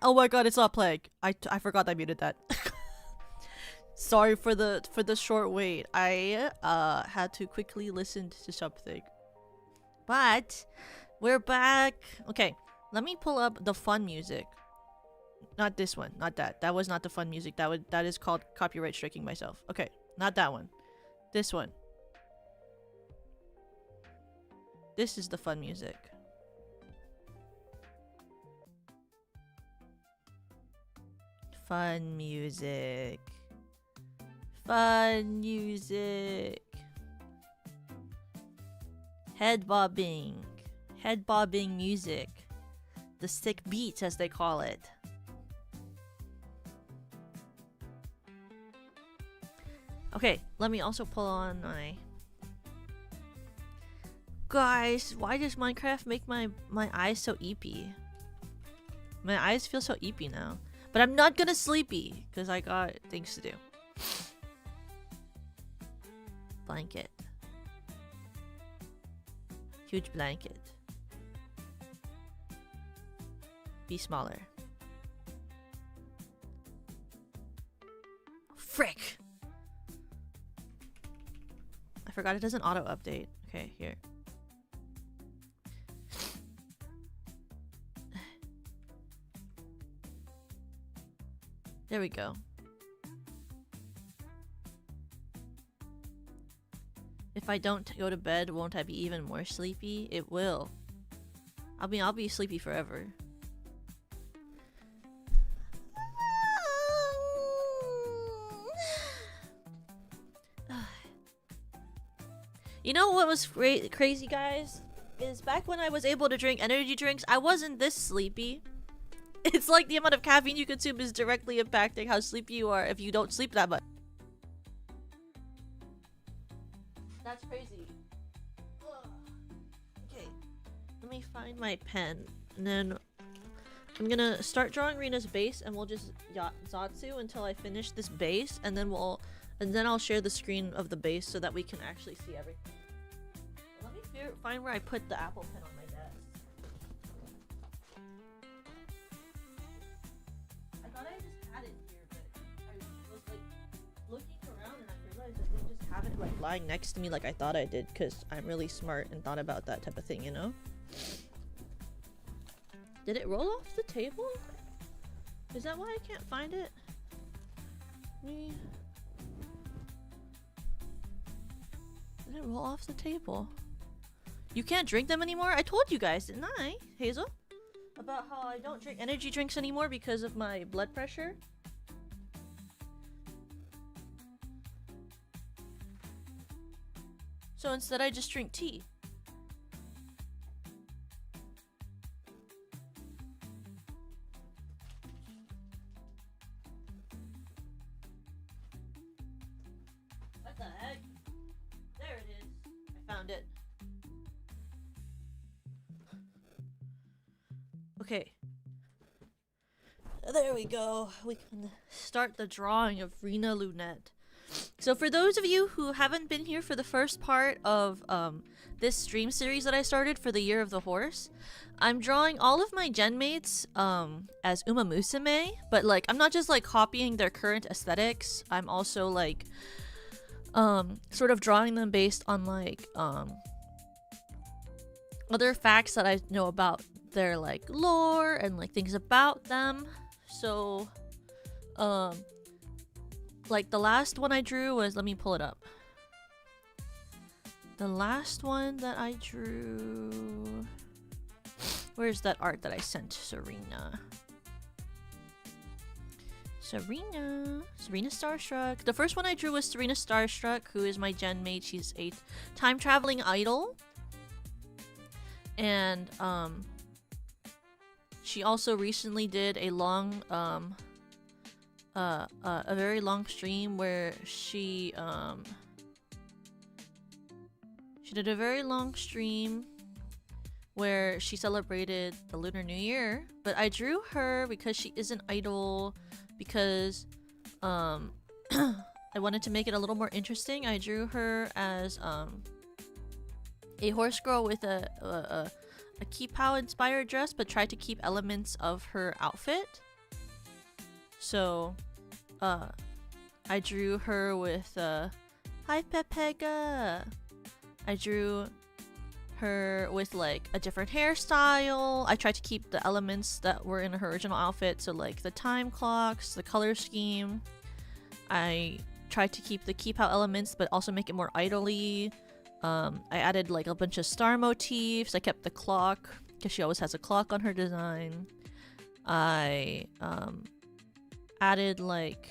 Oh my god, it's not playing. I forgot I muted that. Sorry for the short wait. I had to quickly listen to something. But we're back. Okay, let me pull up the fun music. Not this one, not that. That was not the fun music. That is called copyright striking myself. Okay, not that one. This one. This is the fun music. Fun music. Fun music. Head bobbing. Head bobbing music. The sick beats, as they call it. Okay, let me also pull on my... Guys, why does Minecraft make my eyes so eepy? My eyes feel so eepy now. But I'm not gonna sleepy, because I got things to do. Blanket. Huge blanket. Be smaller. Frick! I forgot it doesn't auto-update. Okay, here. There we go. If I don't go to bed, won't I be even more sleepy? It will. I'll be sleepy forever. You know what was crazy, guys? Is back when I was able to drink energy drinks, I wasn't this sleepy. It's like the amount of caffeine you consume is directly impacting how sleepy you are if you don't sleep that much. That's crazy. Ugh. Okay, let me find my pen, and then I'm gonna start drawing Rina's base, and we'll just Zatsu until I finish this base, and then I'll share the screen of the base so that we can actually see everything. Let me find where I put the apple pen on my desk. I thought I just had it here, but I was like looking around and I realized I didn't just have it like lying next to me like I thought I did, because I'm really smart and thought about that type of thing, you know? Did it roll off the table? Is that why I can't find it? Me. Did it roll off the table? You can't drink them anymore? I told you guys, didn't I, Hazel? About how I don't drink energy drinks anymore because of my blood pressure? So instead I just drink tea. What the heck? There it is. I found it. Okay. There we go. We can start the drawing of Rina Lunette. So for those of you who haven't been here for the first part of this stream series that I started for the Year of the Horse, I'm drawing all of my gen mates as Umamusume, but like I'm not just like copying their current aesthetics. I'm also like sort of drawing them based on like other facts that I know about their like lore and like things about them. So like the last one I drew was, let me pull it up. The last one that I drew, where's that art that I sent to Serena? Serena Starstruck. The first one I drew was Serena Starstruck, who is my gen mate. She's a time traveling idol, and she also recently did a long a very long stream where she did a very long stream where she celebrated the Lunar New Year. But I drew her because she is an idol, because I wanted to make it a little more interesting. I drew her as a horse girl with a Kipow inspired dress, but tried to keep elements of her outfit. So, I drew her with hi Pepega. I drew her with like a different hairstyle. I tried to keep the elements that were in her original outfit, so like the time clocks, the color scheme. I tried to keep the keep out elements but also make it more idly. I added like a bunch of star motifs. I kept the clock because she always has a clock on her design. I added like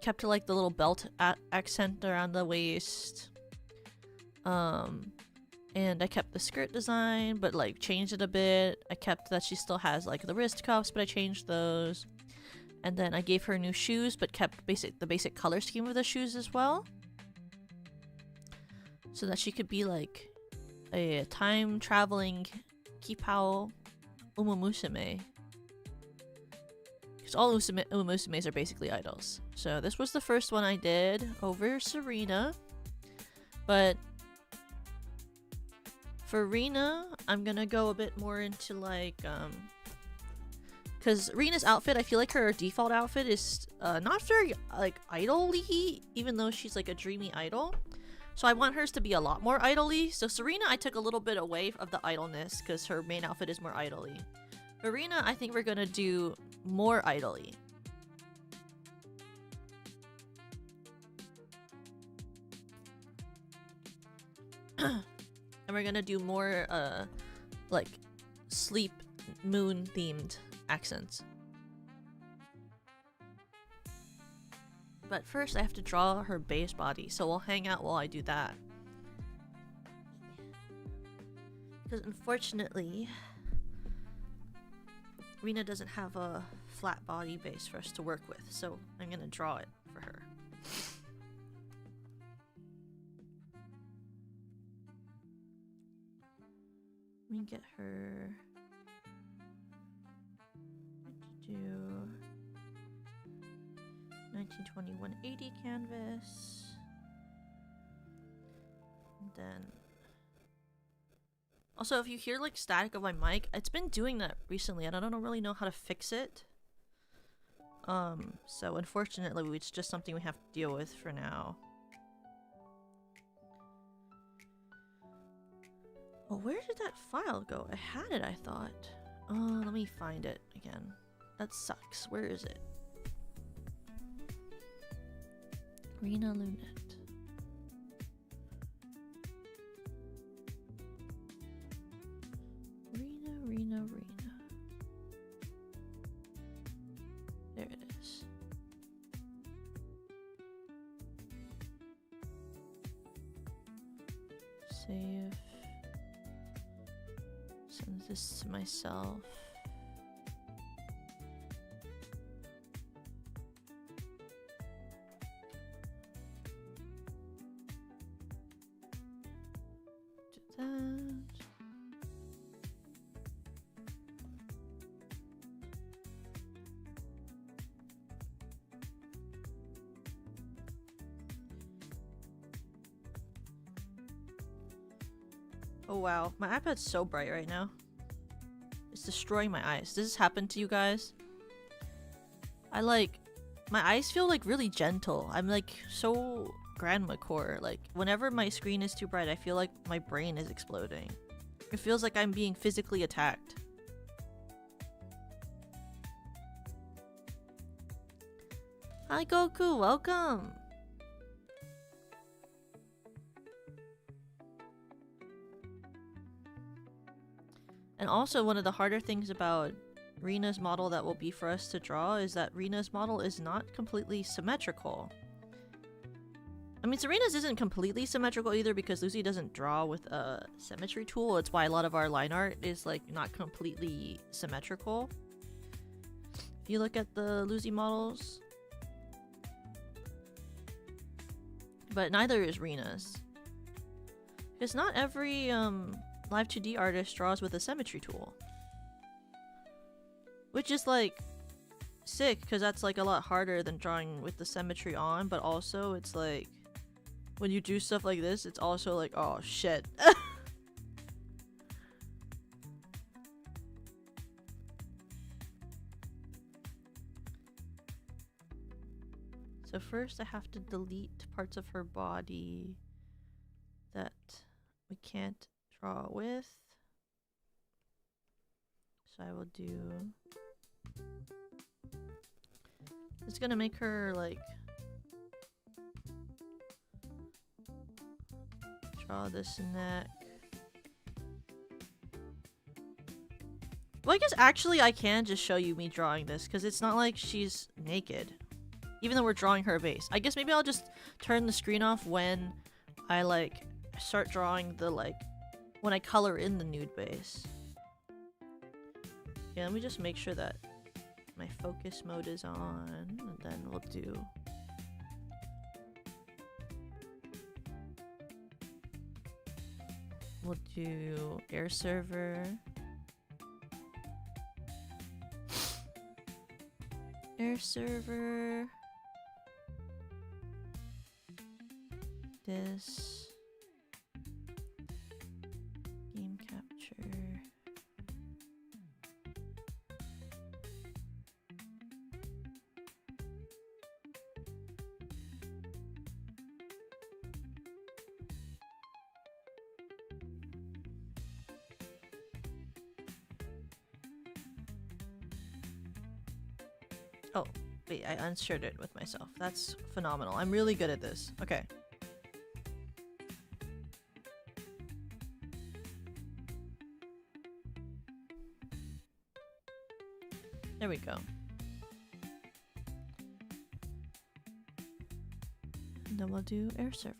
kept like the little belt accent around the waist. And I kept the skirt design but like changed it a bit. I kept that she still has like the wrist cuffs, but I changed those. And then I gave her new shoes but kept the basic color scheme of the shoes as well, so that she could be like a time traveling Kipao Umamusume. Because all Umamusumes are basically idols. So this was the first one I did over Serena. But for Rina, I'm gonna go a bit more into like because Rina's outfit, I feel like her default outfit is not very like idol-y, even though she's like a dreamy idol. So I want hers to be a lot more idol-y. So Serena, I took a little bit away of the idleness because her main outfit is more idol-y. For Rina, I think we're gonna do more idol-y. And we're gonna do more like sleep moon themed accents. But first I have to draw her base body, so we'll hang out while I do that. Because unfortunately, Rina doesn't have a flat body base for us to work with, so I'm gonna draw it for her. Let me get her to do 1920 180 canvas. And then also, if you hear like static of my mic, it's been doing that recently and I don't really know how to fix it. So unfortunately it's just something we have to deal with for now. Oh, where did that file go? I had it, I thought. Oh, let me find it again. That sucks. Where is it? Rina Lunette. Rina. There it is. Save. Send this to myself. Do that. Oh wow, my iPad's so bright right now. It's destroying my eyes. Does this happen to you guys? My eyes feel like really gentle. I'm like so grandma core. Like whenever my screen is too bright, I feel like my brain is exploding. It feels like I'm being physically attacked. Hi Goku, welcome! And also, one of the harder things about Rina's model that will be for us to draw is that Rina's model is not completely symmetrical. I mean, Serena's isn't completely symmetrical either because Lucy doesn't draw with a symmetry tool. It's why a lot of our line art is like not completely symmetrical. If you look at the Lucy models. But neither is Rina's. Because not every Live 2D artist draws with a symmetry tool. Which is like sick because that's like a lot harder than drawing with the symmetry on, but also it's like when you do stuff like this, it's also like, oh shit. so first I have to delete parts of her body that we can't draw with. So I will do... It's gonna make her, like... Draw this neck. Well, I guess actually I can just show you me drawing this, because it's not like she's naked. Even though we're drawing her base. I guess maybe I'll just turn the screen off when I, like, start drawing the, like, when I color in the nude base. Okay, let me just make sure that my focus mode is on, and then we'll do... We'll do air server. Air server. This. Game capture. Oh, wait, I unshared it with myself. That's phenomenal. I'm really good at this. Okay. There we go. And then we'll do air server.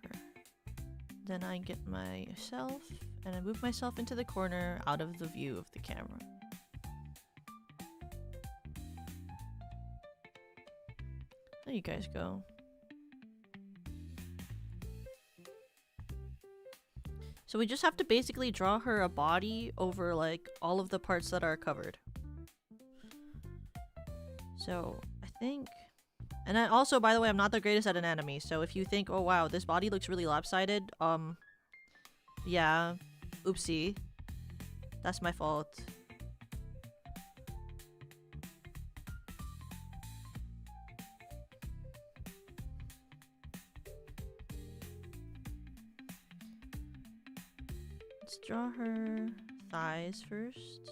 Then I get myself, and I move myself into the corner out of the view of the camera. There you guys go. So we just have to basically draw her a body over like all of the parts that are covered. So I think, and I also, by the way, I'm not the greatest at anatomy. So if you think, oh wow, this body looks really lopsided, yeah, oopsie, that's my fault. Let's draw her thighs first.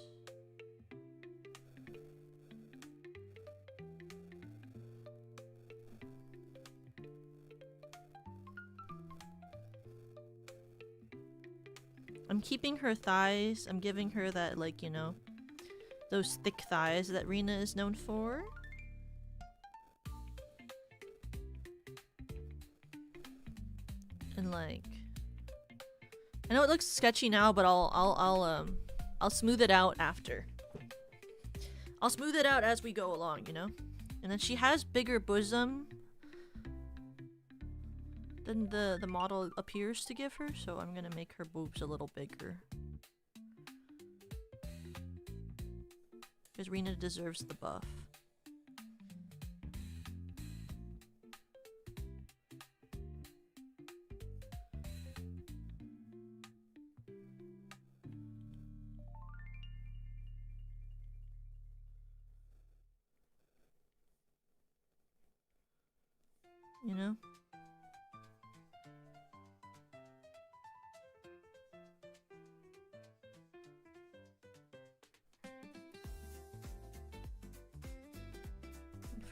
I'm keeping her thighs. I'm giving her that, like, you know, those thick thighs that Rina is known for. And like, I know it looks sketchy now, but I'll smooth it out after. I'll smooth it out as we go along, you know? And then she has bigger bosom than the model appears to give her, so I'm gonna make her boobs a little bigger. Because Rina deserves the buff. You know?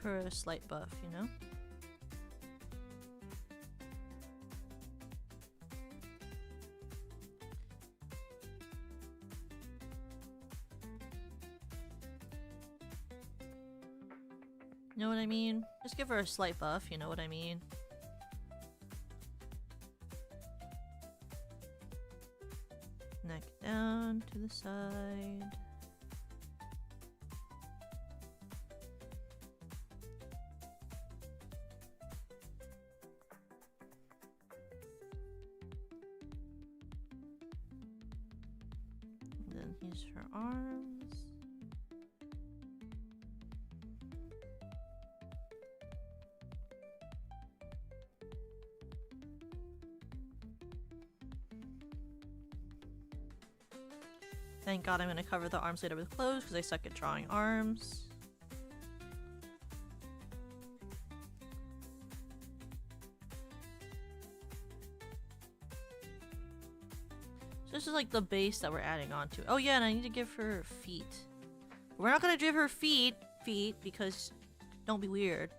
For a slight buff, you know? You know what I mean? Just give her a slight buff, you know what I mean? Neck down to the side. And then here's her arms. Thank God I'm going to cover the arms later with clothes because I suck at drawing arms. This is like the base that we're adding on to. Oh yeah, and I need to give her feet. We're not gonna give her feet because don't be weird.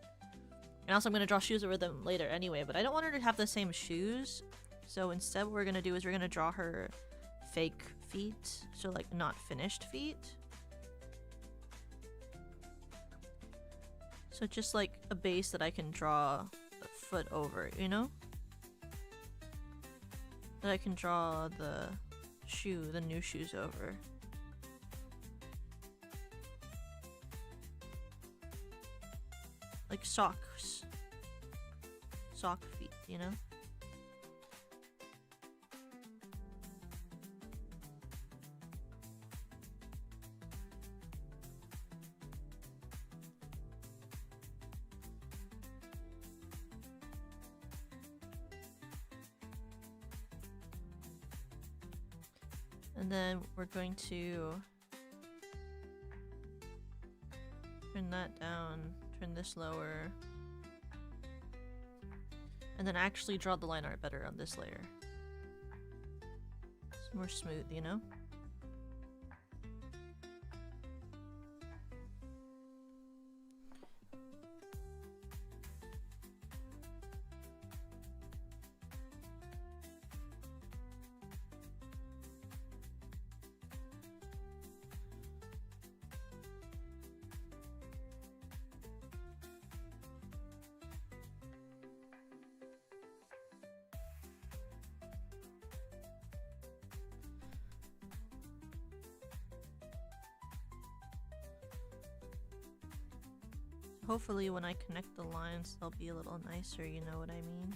And also I'm gonna draw shoes over them later anyway, but I don't want her to have the same shoes. So instead what we're gonna do is we're gonna draw her fake feet. So like not finished feet. So just like a base that I can draw a foot over, you know? That I can draw the new shoes over. Like socks. Sock feet, you know? And then we're going to turn that down, turn this lower, and then actually draw the line art better on this layer. It's more smooth, you know? Hopefully when I connect the lines, they'll be a little nicer, you know what I mean?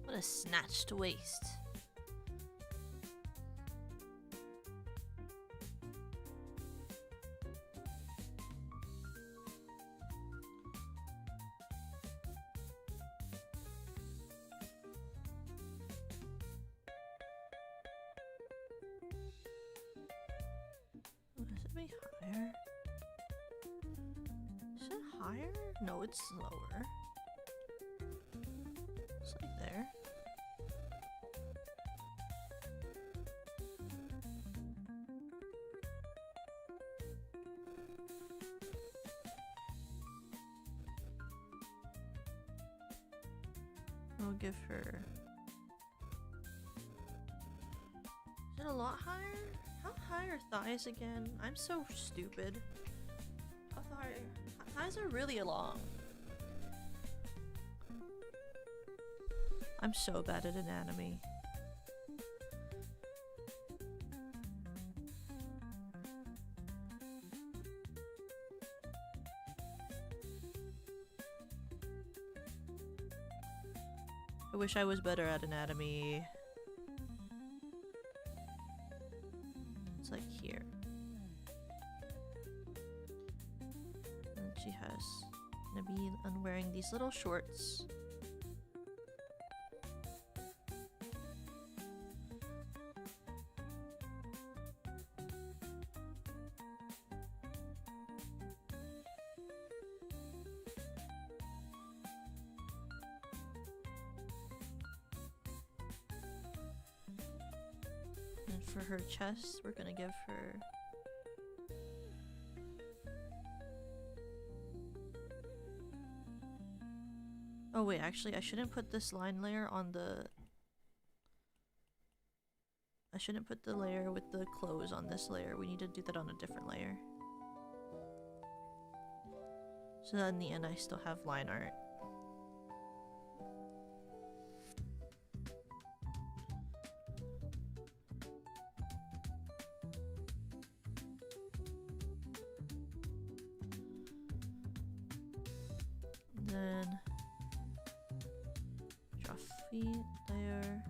What a snatched waist. Should it be higher? Is it higher? No, it's lower. It's like there. We'll give her... Is it a lot higher? How high are thighs again? I'm so stupid. How high? Thighs are really long. I'm so bad at anatomy. I wish I was better at anatomy. It's like here. And she has gonna be wearing these little shorts. For her chest, we're gonna give her oh wait, actually I shouldn't put this line layer on the I shouldn't put the layer with the clothes on this layer. We need to do that on a different layer. So that in the end I still have line art. Then draw feet there.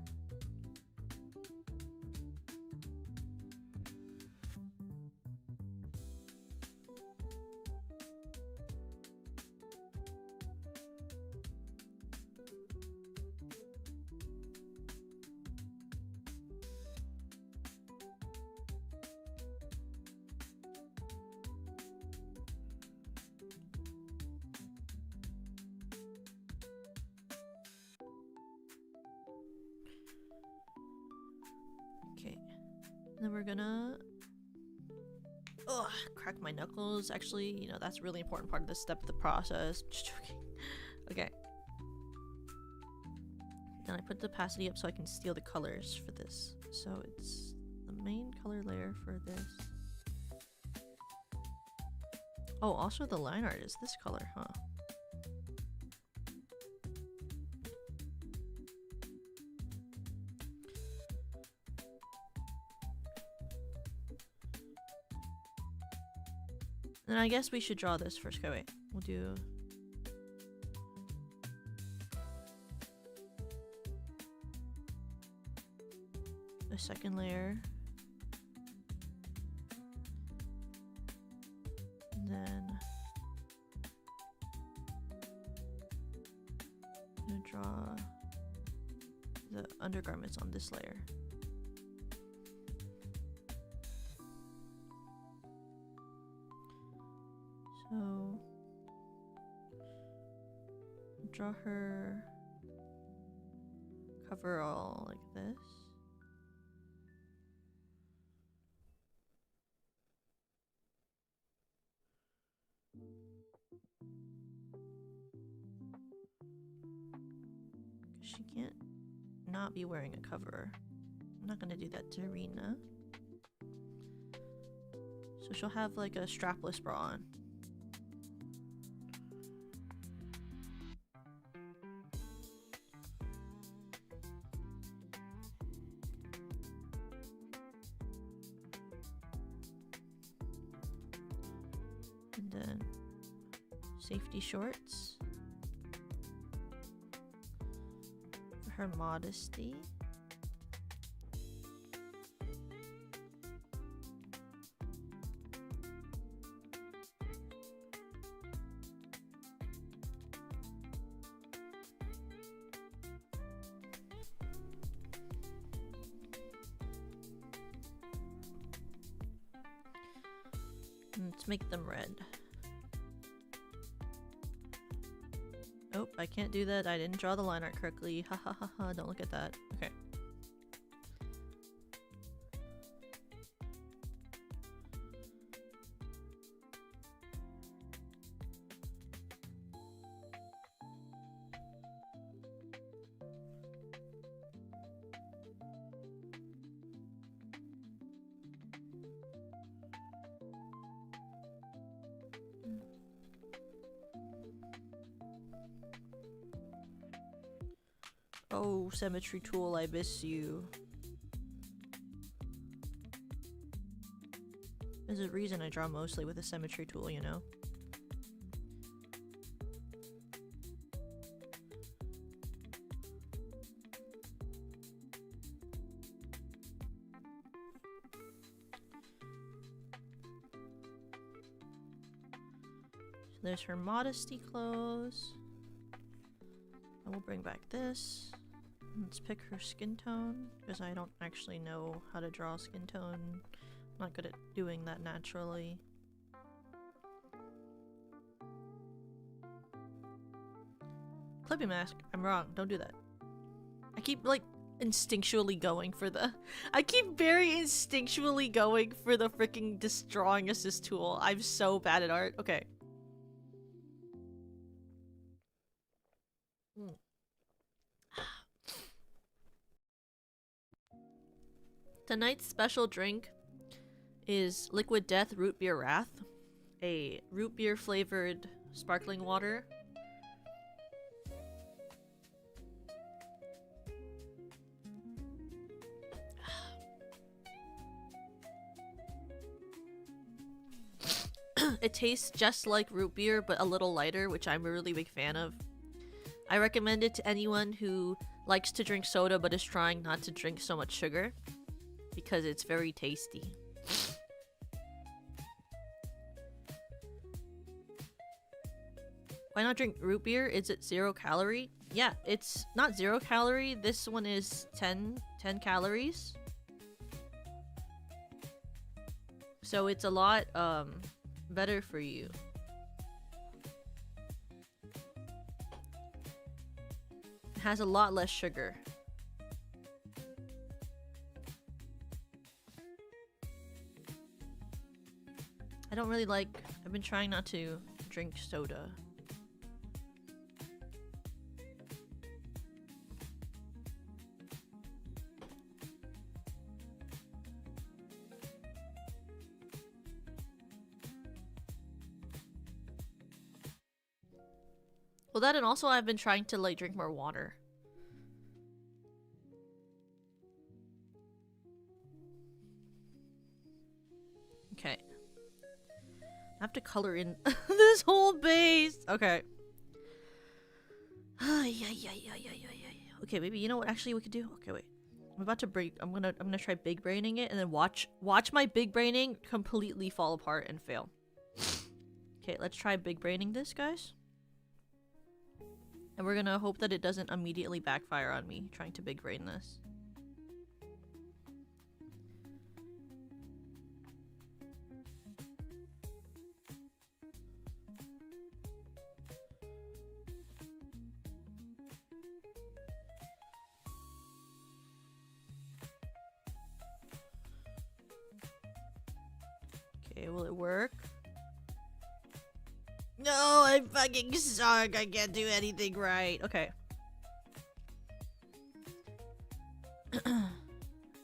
Okay, then we're gonna crack my knuckles. Actually, you know, that's a really important part of this step of the process. Just joking. Okay. Then I put the opacity up so I can steal the colors for this. So it's the main color layer for this. Oh, also the line art is this color, huh? Then I guess we should draw this first. Okay, wait. We'll do... the second layer. And then... I'm gonna draw the undergarments on this layer. So, draw her coverall like this. She can't not be wearing a cover. I'm not gonna do that to Rina. So she'll have like a strapless bra on. And then safety shorts for her modesty. Let's make them red. Oh, I can't do that. I didn't draw the line art correctly. Ha ha ha ha. Don't look at that. Okay. Oh, symmetry tool, I miss you. There's a reason I draw mostly with a symmetry tool, you know? So there's her modesty clothes. And we'll bring back this. Let's pick her skin tone, because I don't actually know how to draw skin tone. I'm not good at doing that naturally. Clippy mask. I'm wrong. Don't do that. I keep, like, instinctually going for the... I keep very instinctually going for the freaking drawing assist tool. I'm so bad at art. Okay. Tonight's special drink is Liquid Death Root Beer Wrath, a root beer flavored sparkling water. It tastes just like root beer, but a little lighter, which I'm a really big fan of. I recommend it to anyone who likes to drink soda but is trying not to drink so much sugar, because it's very tasty. Why not drink root beer? Is it 0 calorie? Yeah, it's not 0 calorie. This one is 10 calories. So it's a lot better for you. It has a lot less sugar. I don't really like... I've been trying not to drink soda. Well, that, and also I've been trying to like drink more water. Okay. I have to color in this whole base. Okay. Okay, maybe you know what actually we could do? Okay, wait. I'm about to break. I'm gonna try big braining it and then watch my big braining completely fall apart and fail. Okay, let's try big braining this, guys. And we're gonna hope that it doesn't immediately backfire on me trying to big brain this. Okay, will it work? No, I fucking suck. I can't do anything right. Okay.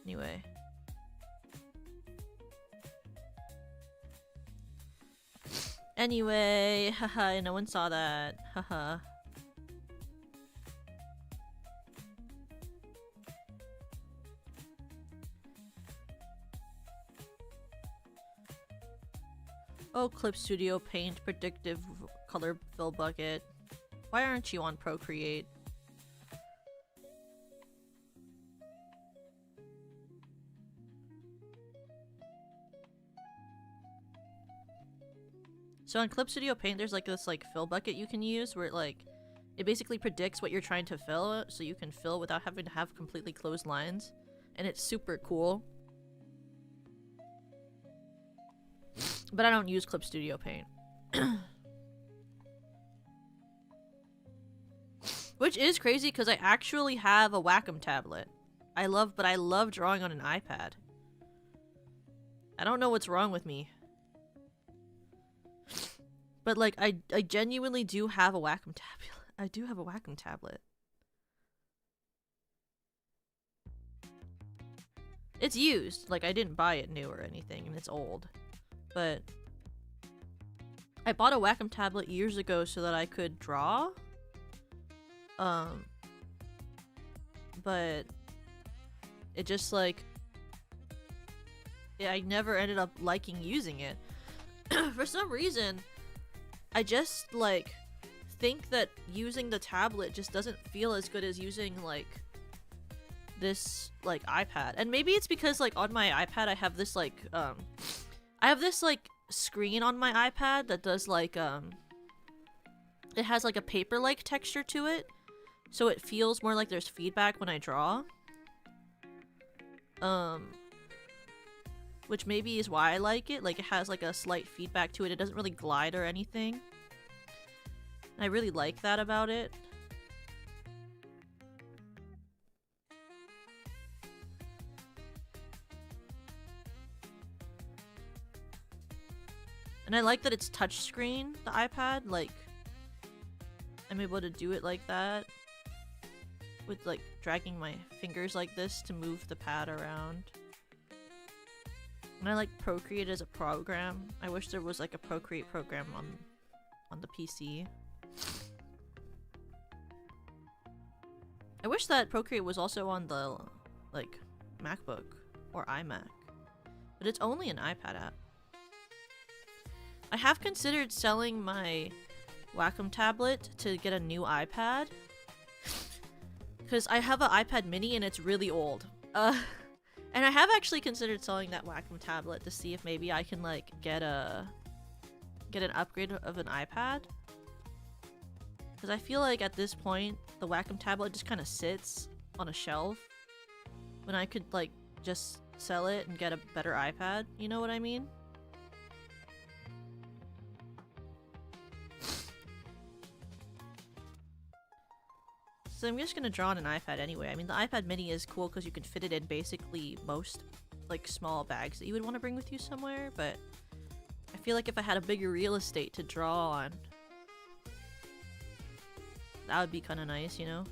Anyway. Anyway, haha, no one saw that. Haha. Oh, Clip Studio Paint, predictive color fill bucket. Why aren't you on Procreate? So on Clip Studio Paint, there's like this like fill bucket you can use where it basically predicts what you're trying to fill, so you can fill without having to have completely closed lines, and it's super cool. But I don't use Clip Studio Paint. Which is crazy because I actually have a Wacom tablet. But I love drawing on an iPad. I don't know what's wrong with me. But like I genuinely do have a Wacom tablet. I do have a Wacom tablet. It's used. Like I didn't buy it new or anything, and it's old. But I bought a Wacom tablet years ago so that I could draw. But it just like I never ended up liking using it. For some reason, I just like think that using the tablet just doesn't feel as good as using like this like iPad. And maybe it's because like on my iPad I have this like screen on my iPad that does like it has like a paper-like texture to it, so it feels more like there's feedback when I draw. Which maybe is why I like it. Like it has like a slight feedback to it. It doesn't really glide or anything. And I really like that about it. And I like that it's touchscreen, the iPad. Like, I'm able to do it like that. With, like, dragging my fingers like this to move the pad around. And I like Procreate as a program. I wish there was, like, a Procreate program on on the PC. I wish that Procreate was also on the, like, MacBook or iMac. But it's only an iPad app. I have considered selling my Wacom tablet to get a new iPad. Because I have an iPad mini and it's really old. And I have actually considered selling that Wacom tablet to see if maybe I can, like, get an upgrade of an iPad. Because I feel like at this point, the Wacom tablet just kind of sits on a shelf. When I could, like, just sell it and get a better iPad. You know what I mean? So I'm just gonna draw on an iPad anyway. I mean, the iPad mini is cool because you can fit it in basically most, like, small bags that you would want to bring with you somewhere, but I feel like if I had a bigger real estate to draw on, that would be kind of nice, you know?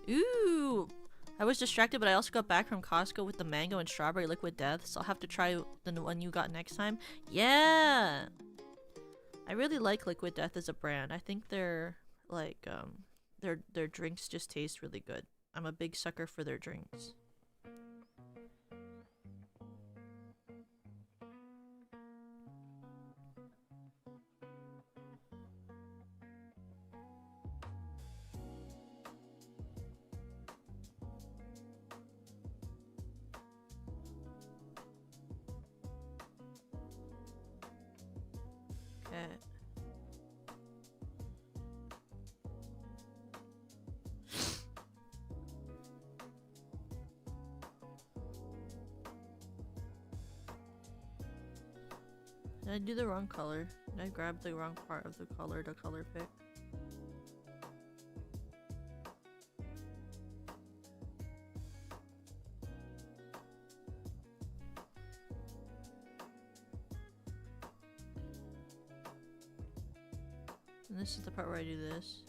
Ooh! I was distracted, but I also got back from Costco with the mango and strawberry liquid death, so I'll have to try the one you got next time. Yeah! I really like Liquid Death as a brand. I think they're, like, their drinks just taste really good. I'm a big sucker for their drinks. Did I do the wrong color? Did I grab the wrong part of the color to color pick? And this is the part where I do this.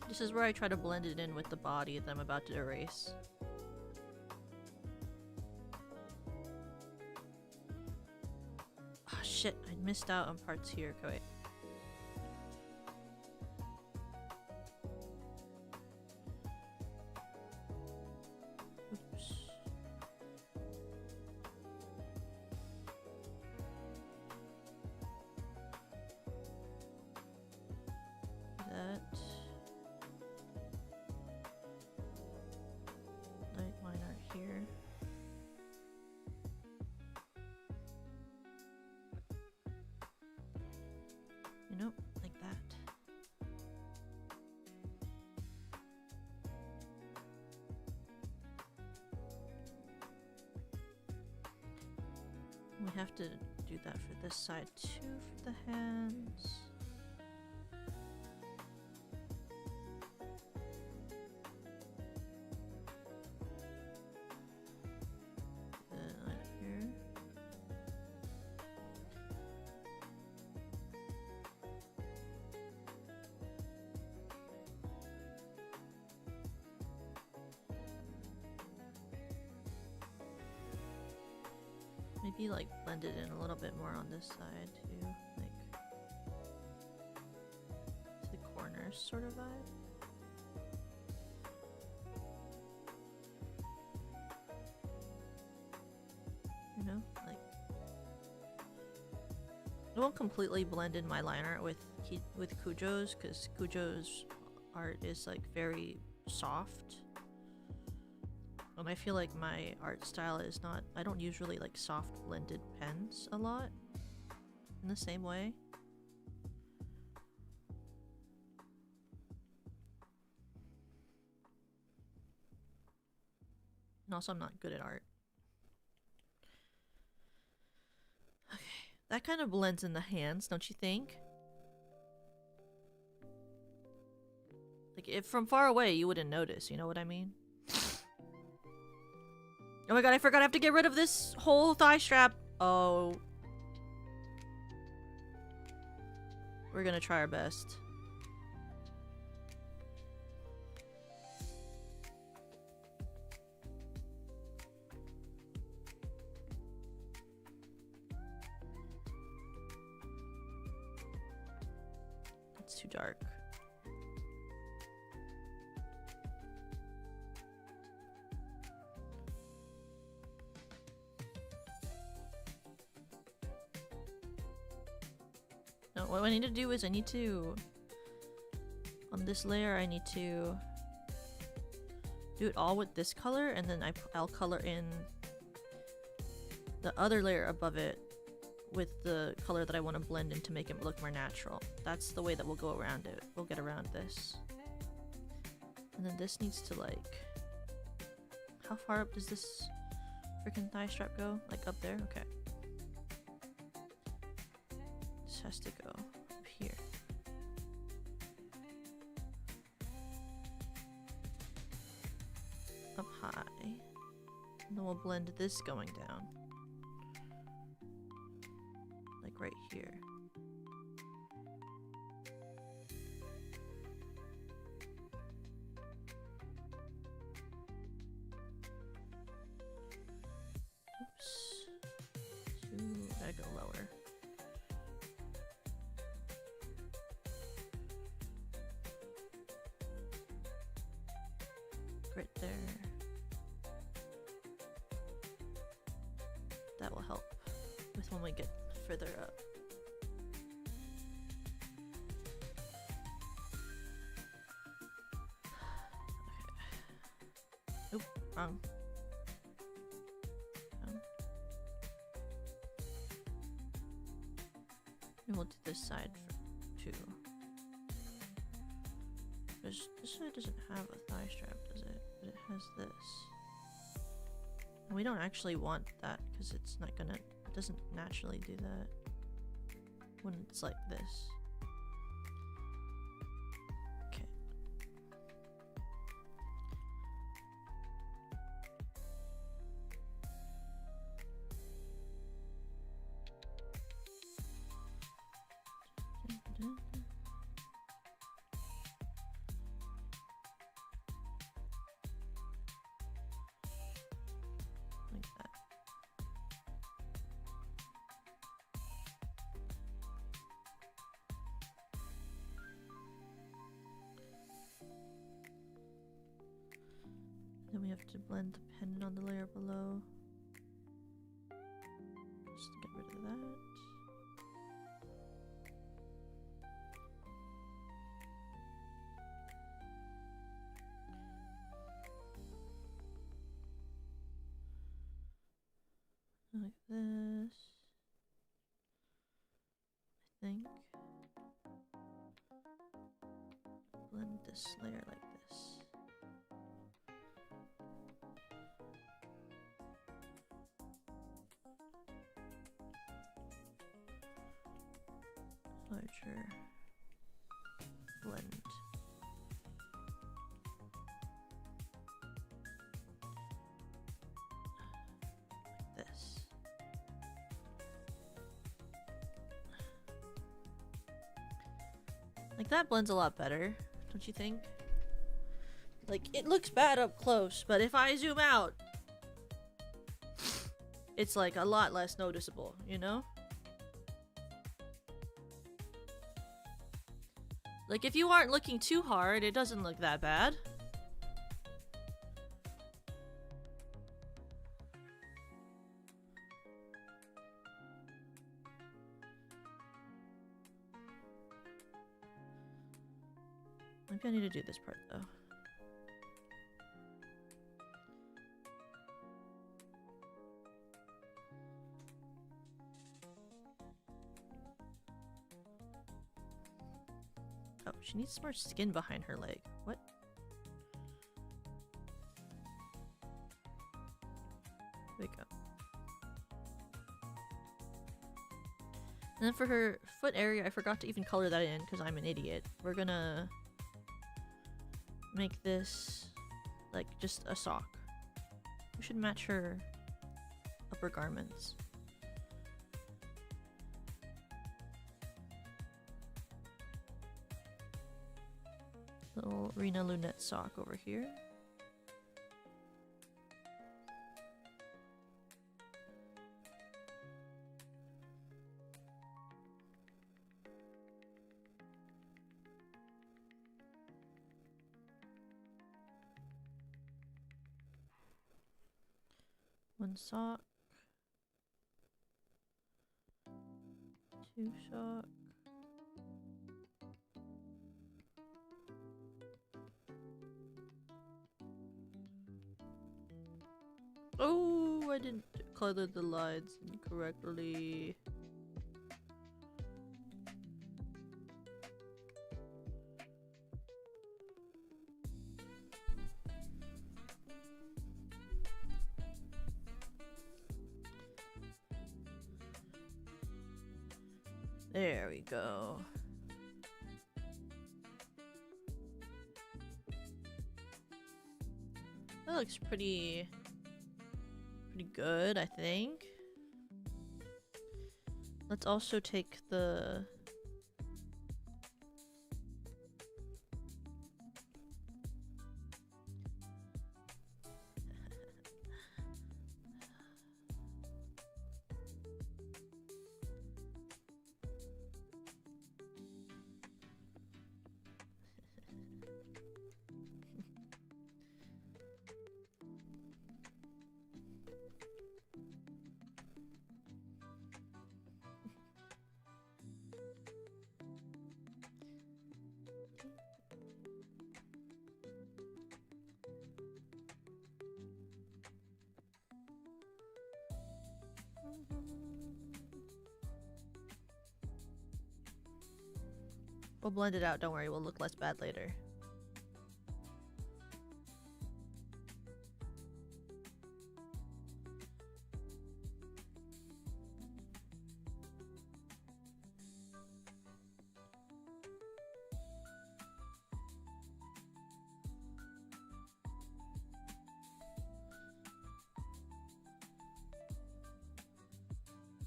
This is where I try to blend it in with the body that I'm about to erase. Oh shit, I missed out on parts here. Okay, wait. Oops. That. Light line art here. You know, like that. We have to do that for this side too, for the hands. Maybe like blend it in a little bit more on this side too, like to the corners sort of vibe. You know, like I won't completely blend in my line art with Kujo's because Kujo's art is like very soft. And I feel like my art style is not, I don't use really like soft blended pens a lot in the same way. And also I'm not good at art. Okay, that kind of blends in the hands, don't you think? Like if from far away you wouldn't notice, you know what I mean? Oh my god, I forgot I have to get rid of this whole thigh strap. Oh. We're gonna try our best. It's too dark. No, what I need to do is I need to... On this layer, I need to do it all with this color, and then I'll color in the other layer above it with the color that I want to blend in to make it look more natural. That's the way that we'll go around it. We'll get around this. And then this needs to like... How far up does this freaking thigh strap go? Like up there? Okay. This has to go up here. Up high. And then we'll blend this going down. Like right here. Oops. Ooh, gotta go lower. Right there. That will help with when we get further up. Okay. Oop, wrong. And we'll do this side too. This side doesn't have a thigh strap, does it? But it has this. And we don't actually want that because it's not gonna... It doesn't naturally do that when it's like this. Okay. Like that. Then we have to blend the pendant on the layer below. Just to get rid of that. Like this. I think. Blend this layer like this. Larger blend. Like this. Like that blends a lot better, don't you think? Like it looks bad up close, but if I zoom out, it's like a lot less noticeable, you know? Like, if you aren't looking too hard, it doesn't look that bad. Maybe I need to do this part, though. Oh, she needs more skin behind her leg. What? There we go. And then for her foot area, I forgot to even color that in because I'm an idiot. We're gonna make this like just a sock. We should match her upper garments. Little Rina Lunette sock over here. One sock. Two sock. Oh, I didn't color the lines incorrectly. There we go. That looks pretty good, I think. Let's also take the We'll blend it out, don't worry, we'll look less bad later.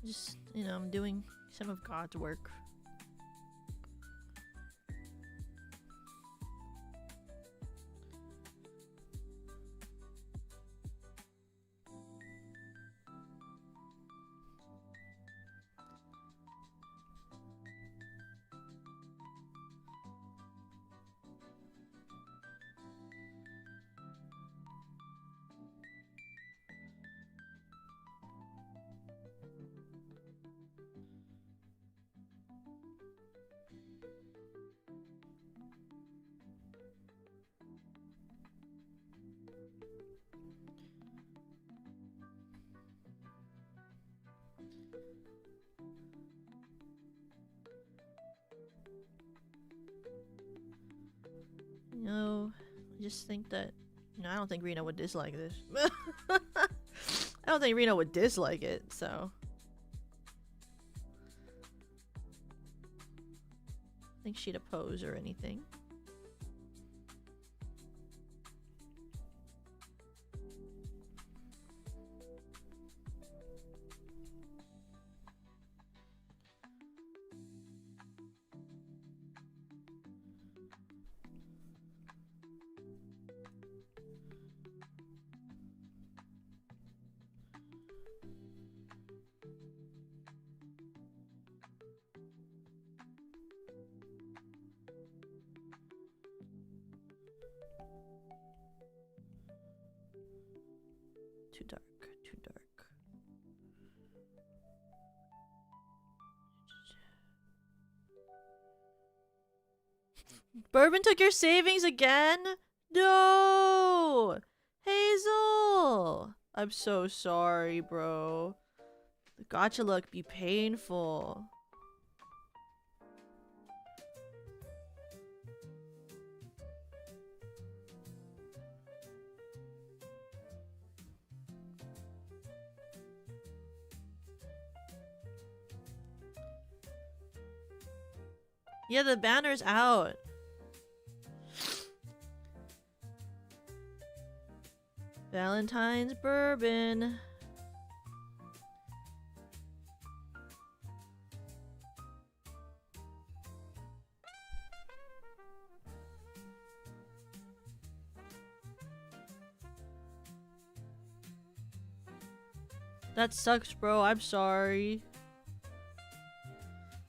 Just, you know, I'm doing some of God's work. You know, I just think that, you know, I don't think Rina would dislike this. I don't think Rina would dislike it, so. I think she'd oppose or anything. Too dark, too dark. Bourbon took your savings again? No! Hazel! I'm so sorry, bro. The gacha look be painful. Yeah, the banner's out. Valentine's bourbon. That sucks, bro. I'm sorry.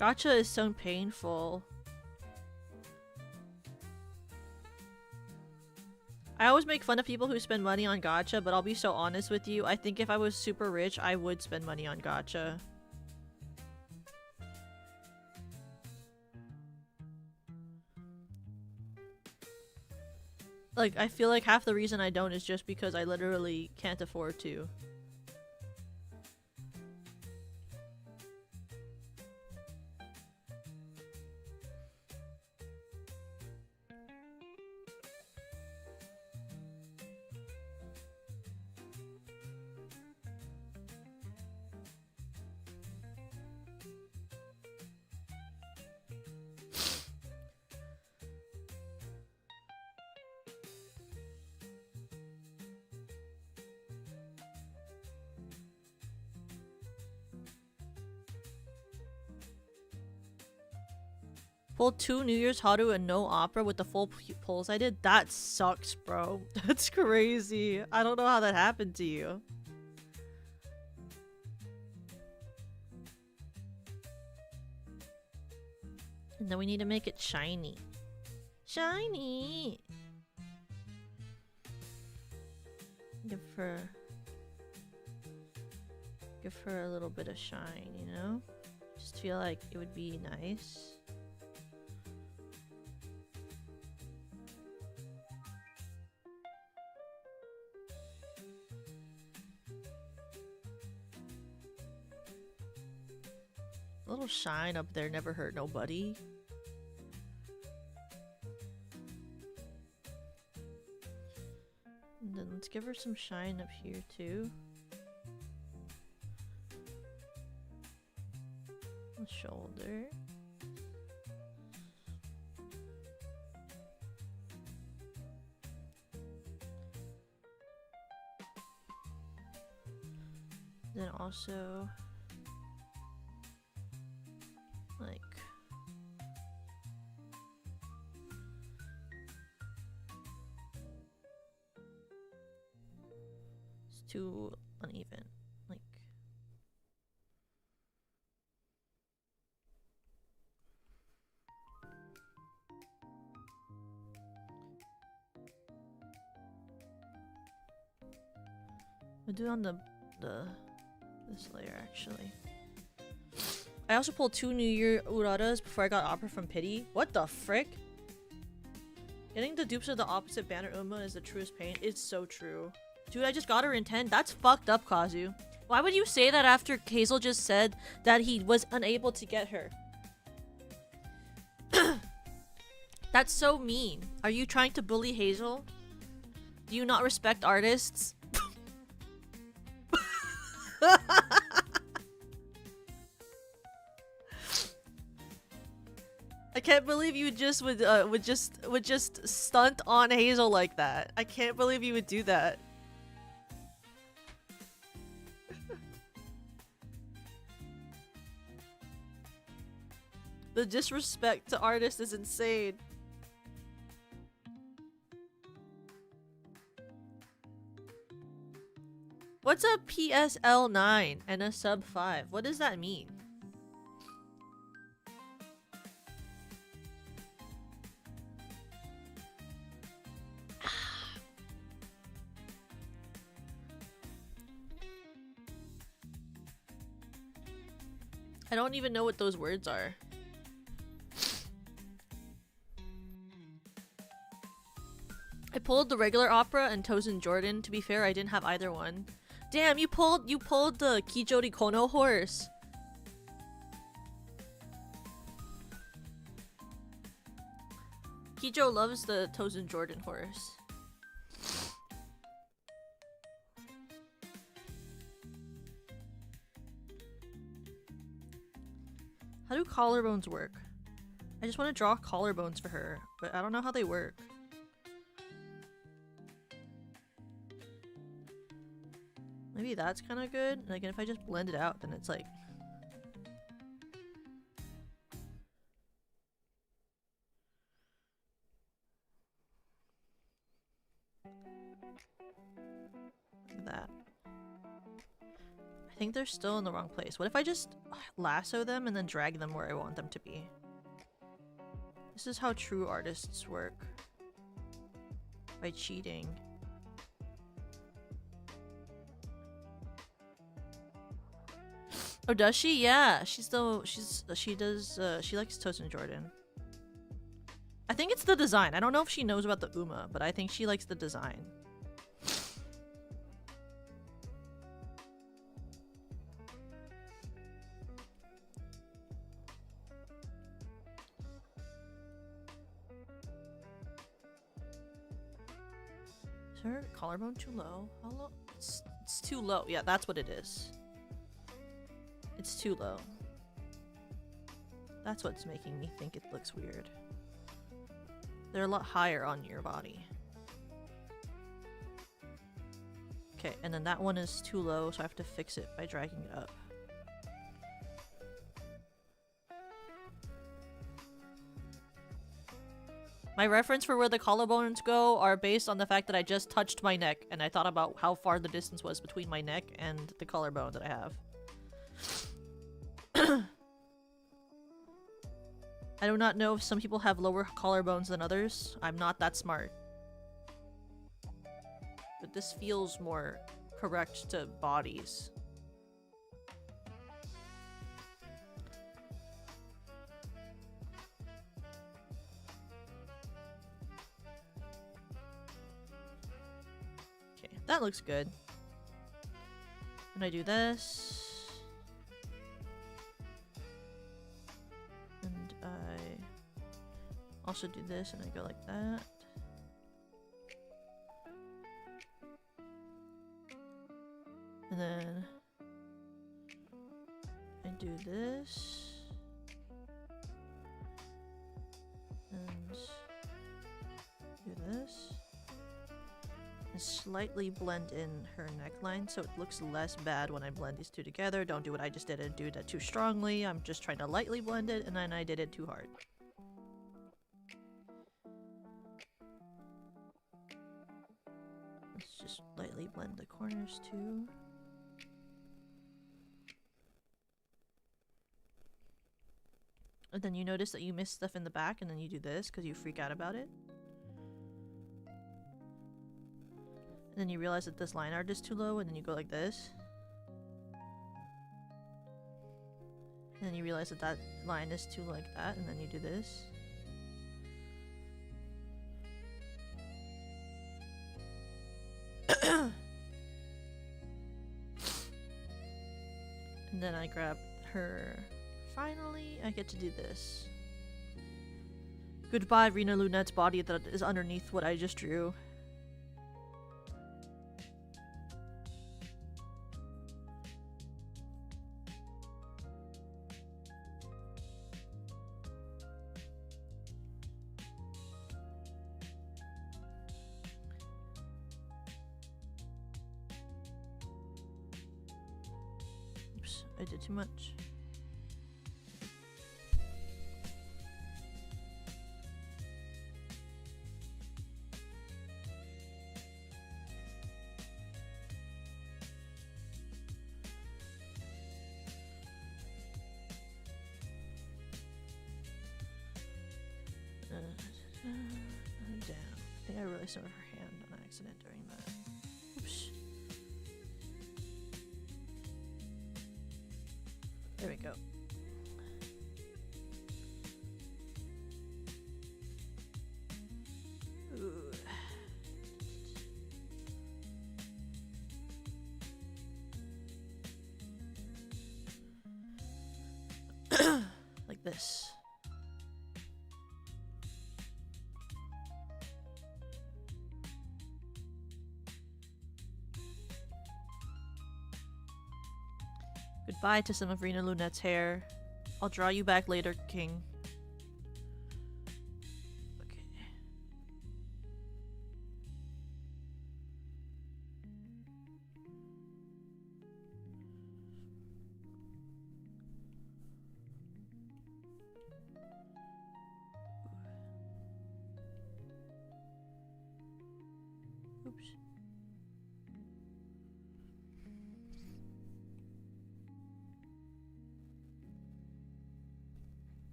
Gacha is so painful. I always make fun of people who spend money on gacha, but I'll be so honest with you. I think if I was super rich, I would spend money on gacha. Like, I feel like half the reason I don't is just because I literally can't afford to. Pulled 2 New Year's Haru and no opera with the full pulls I did? That sucks, bro. That's crazy. I don't know how that happened to you. And then we need to make it shiny. Shiny! Give her a little bit of shine, you know? Just feel like it would be nice. A little shine up there never hurt nobody. And then let's give her some shine up here too. The shoulder. Then also like it's too uneven. Like we'll do it on this layer actually. I also pulled 2 New Year Uraras before I got opera from Pity. What the frick? Getting the dupes of the opposite banner Uma is the truest pain. It's so true. Dude, I just got her in 10. That's fucked up, Kazu. Why would you say that after Hazel just said that he was unable to get her? That's so mean. Are you trying to bully Hazel? Do you not respect artists? I can't believe you just would just stunt on Hazel like that. I can't believe you would do that. The disrespect to artists is insane. What's a PSL9 and a sub 5? What does that mean? I don't even know what those words are. I pulled the regular opera and Tozen Jordan. To be fair, I didn't have either one. Damn, you pulled the Kijori Kono horse. Kijo loves the Tozen Jordan horse. How do collarbones work? I just want to draw collarbones for her, but I don't know how they work. Maybe that's kind of good. Like, if I just blend it out, then it's like... Like that. I think they're still in the wrong place. What if I just lasso them and then drag them where I want them to be? This is how true artists work. By cheating. Oh, does she? Yeah, she likes Toast and Jordan. I think it's the design. I don't know if she knows about the Uma, but I think she likes the design. Is her collarbone too low? How low? It's too low. Yeah, that's what it is. It's too low. That's what's making me think it looks weird. They're a lot higher on your body. Okay, and then that one is too low, so I have to fix it by dragging it up. My reference for where the collarbones go are based on the fact that I just touched my neck, and I thought about how far the distance was between my neck and the collarbone that I have. I do not know if some people have lower collarbones than others. I'm not that smart. But this feels more correct to bodies. Okay, that looks good. And I do this. And I also do this and I go like that. And then I do this. And do this. And slightly blend in her neckline so it looks less bad when I blend these two together. Don't do what I just did and do that too strongly. I'm just trying to lightly blend it and then I did it too hard. Let's just lightly blend the corners too. And then you notice that you miss stuff in the back and then you do this because you freak out about it. And then you realize that this line art is too low and then you go like this. And then you realize that that line is too like that and then you do this. And then I grab her. Finally, I get to do this. Goodbye, Rina Lunette's body that is underneath what I just drew. Oops, I did too much. Down. I think I really started her hand on accident during that. Oops. There we go. Ooh. Like this. Goodbye to some of Rina Lunette's hair. I'll draw you back later, King. Okay.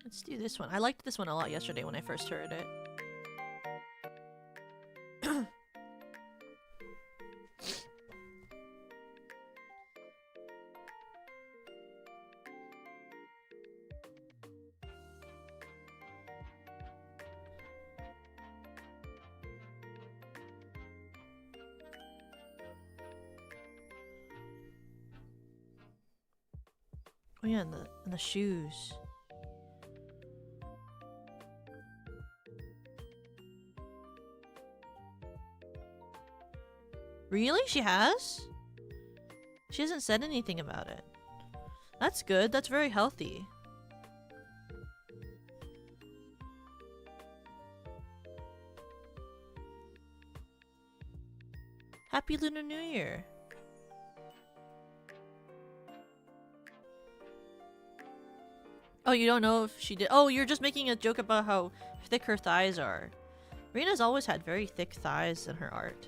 Let's do this one. I liked this one a lot yesterday when I first heard it. Oh yeah, and the shoes. Really? She has? She hasn't said anything about it. That's good. That's very healthy. Happy Lunar New Year. Oh, you don't know if she did. Oh, you're just making a joke about how thick her thighs are. Rina's always had very thick thighs in her art.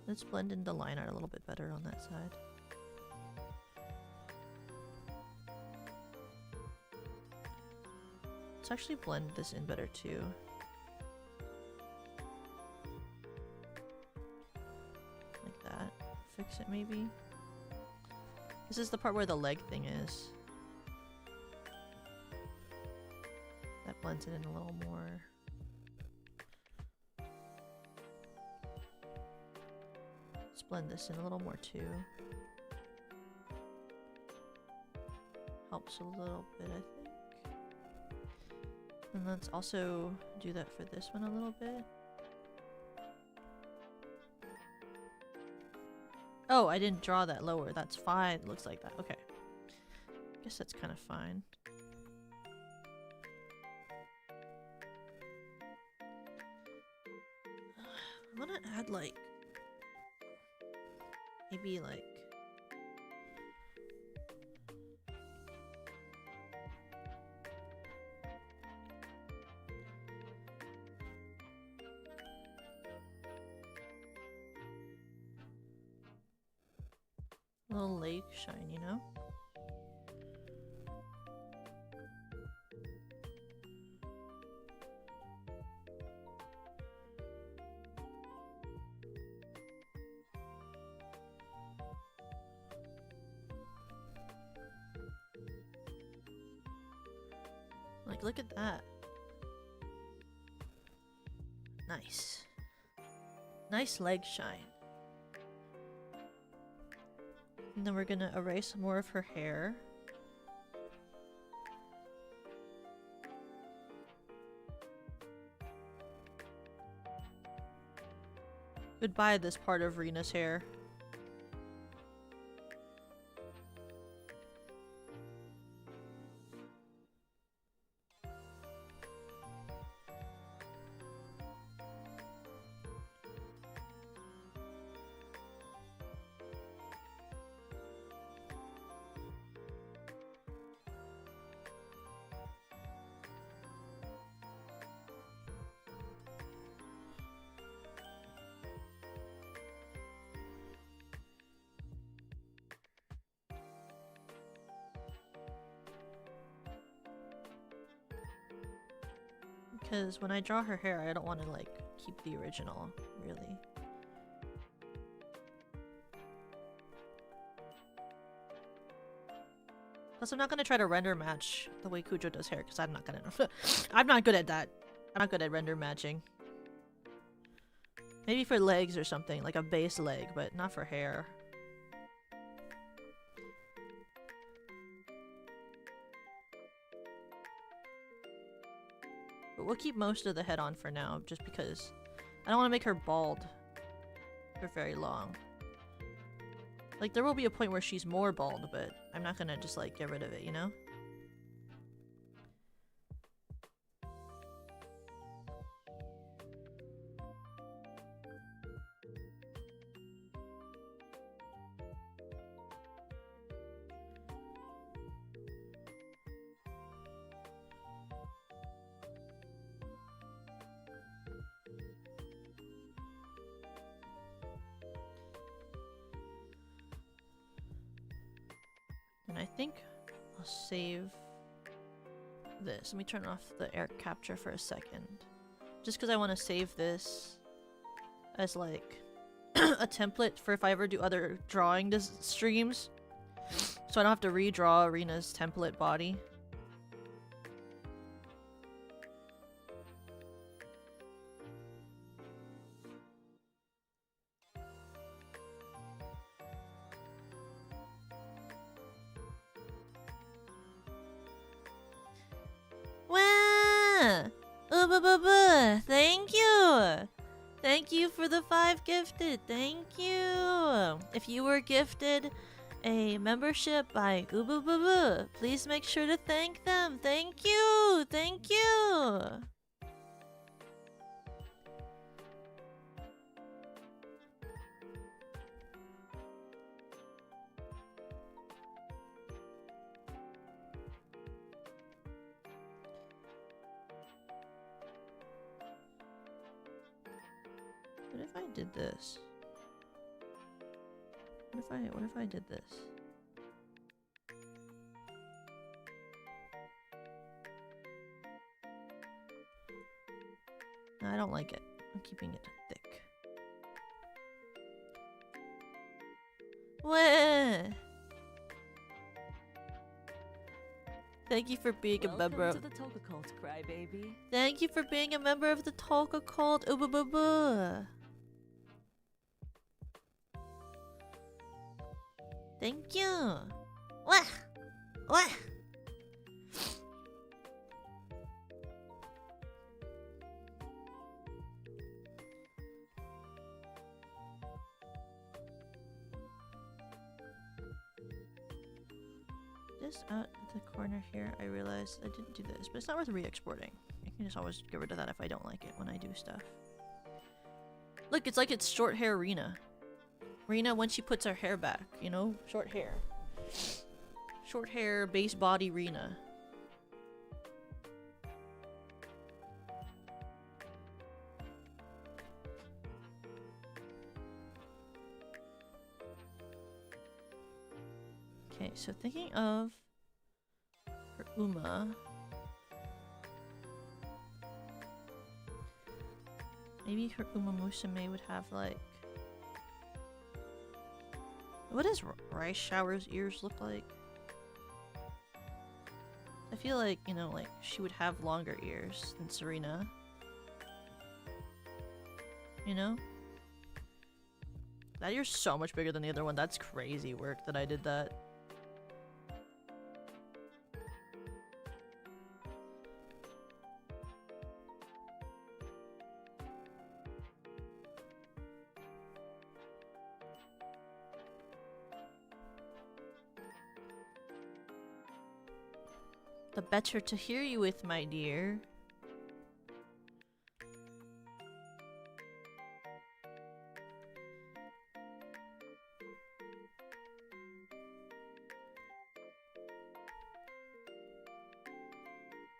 Let's blend in the line art a little bit better on that side. Let's actually blend this in better too. Like that. Fix it maybe. This is the part where the leg thing is. That blends it in a little more. Let's blend this in a little more too. Helps a little bit, I think. And let's also do that for this one a little bit. Oh, I didn't draw that lower. That's fine. It looks like that. Okay. I guess that's kind of fine. I want to add like... maybe like... a little leg shine, you know? Like, look at that. Nice. Nice leg shine. And then we're gonna erase more of her hair. Goodbye this part of Rina's hair. Because when I draw her hair, I don't want to, like, keep the original, really. Plus, I'm not going to try to render match the way Kujo does hair, because I'm not going to... I'm not good at that. I'm not good at render matching. Maybe for legs or something, like a base leg, but not for hair. But we'll keep most of the head on for now, just because I don't want to make her bald for very long. Like, there will be a point where she's more bald, but I'm not gonna just, like, get rid of it, you know? And I think I'll save this. Let me turn off the air capture for a second. Just because I want to save this as like a template for if I ever do other drawing streams. So I don't have to redraw Rina's template body. Wow! Thank you! Thank you for the 5 gifted. Thank you! If you were gifted a membership by Umamusume, please make sure to thank them. Thank you! Thank you! What if I did this? What if I did this? No, I don't like it. I'm keeping it thick. What? Thank you for being a member of the Toka Cult, Crybaby. Thank you for being a member of the Toka Cult. Umamusume. Thank you. What? What? Just out at the corner here, I realized I didn't do this, but it's not worth re-exporting. I can just always get rid of that if I don't like it when I do stuff. Look, it's like it's short hair Rina. Rina when she puts her hair back, you know? Short hair. Short hair, base body Rina. Okay, so thinking of her Uma. Maybe her Umamusume would have like... What does Rice Shower's ears look like? I feel like, you know, like she would have longer ears than Serena. You know? That ear's so much bigger than the other one. That's crazy work that I did that. The better to hear you with, my dear.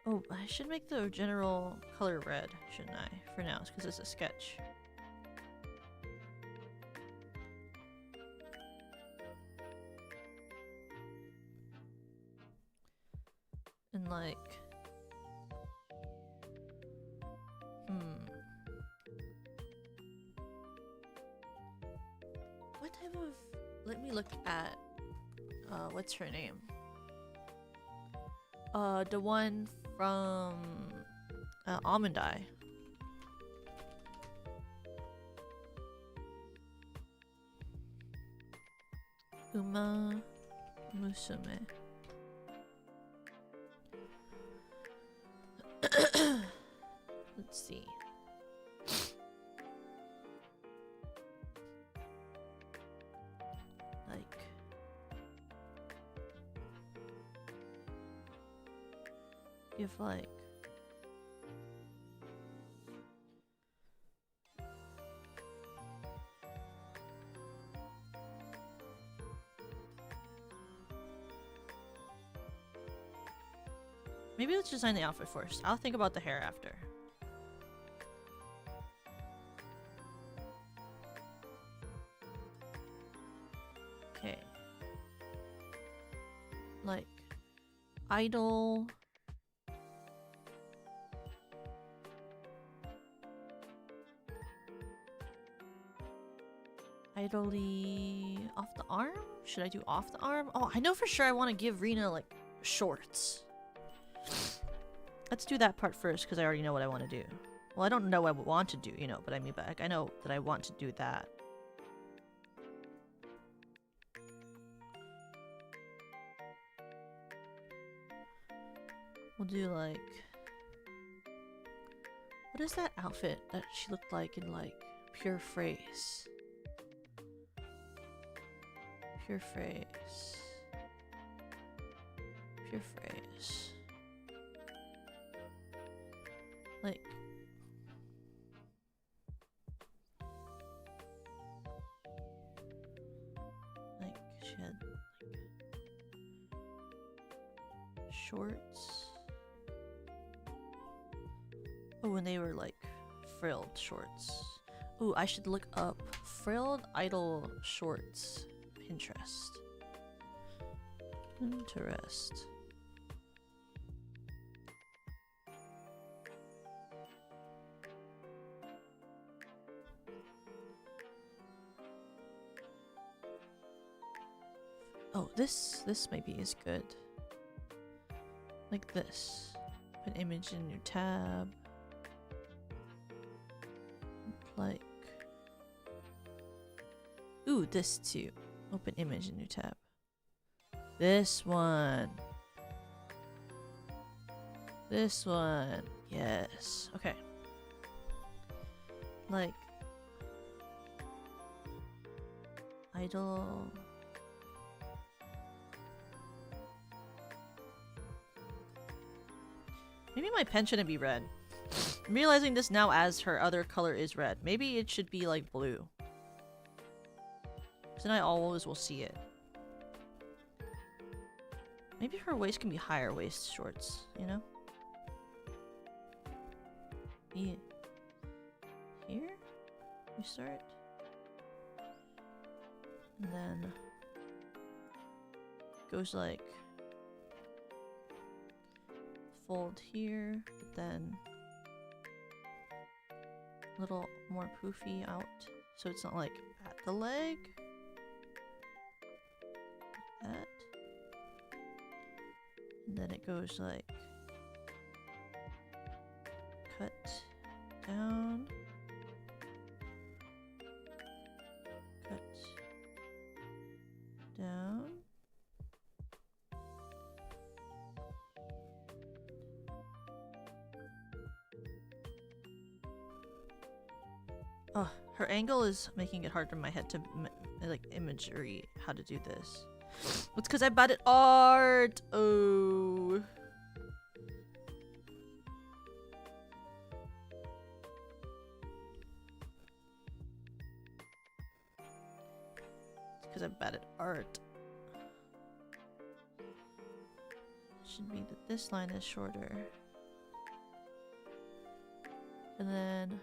Oh, I should make the general color red, shouldn't I? For now, because it's a sketch. And like... What type of... Let me look at... what's her name? The one from... Almond Eye. Umamusume. Let's see. Like... If like... Maybe let's design the outfit first. I'll think about the hair after. Okay. like idle. Idly off the arm? Should I do off the arm? Oh, I know for sure I want to give Rina like shorts. Let's do that part first because I already know what I want to do. Well, I don't know what I want to do, you know, but I mean, I know that I want to do that. We'll do like... What is that outfit that she looked like in like Pure Phrase? Pure Phrase. Pure Phrase. Like... Like, she had like... shorts. Oh, and they were like frilled shorts. Ooh, I should look up frilled idle shorts. Pinterest. Pinterest. Oh, this maybe is good. Like this. Put an image in your tab. Like, ooh, this too. Open image in your tab. This one. This one. Yes. Okay. Like, idle. Maybe my pen shouldn't be red. I'm realizing this now as her other color is red. Maybe it should be like blue. Because then I always will see it. Maybe her waist can be higher waist shorts, you know? Yeah. Here? We start. And then goes like fold here, but then a little more poofy out, so it's not like at the leg. Like that. And then it goes like cut down, cut down. Oh, her angle is making it hard in my head to like imagery how to do this. It's because I'm bad at art. Oh. It's because I'm bad at art. Should be that this line is shorter. And then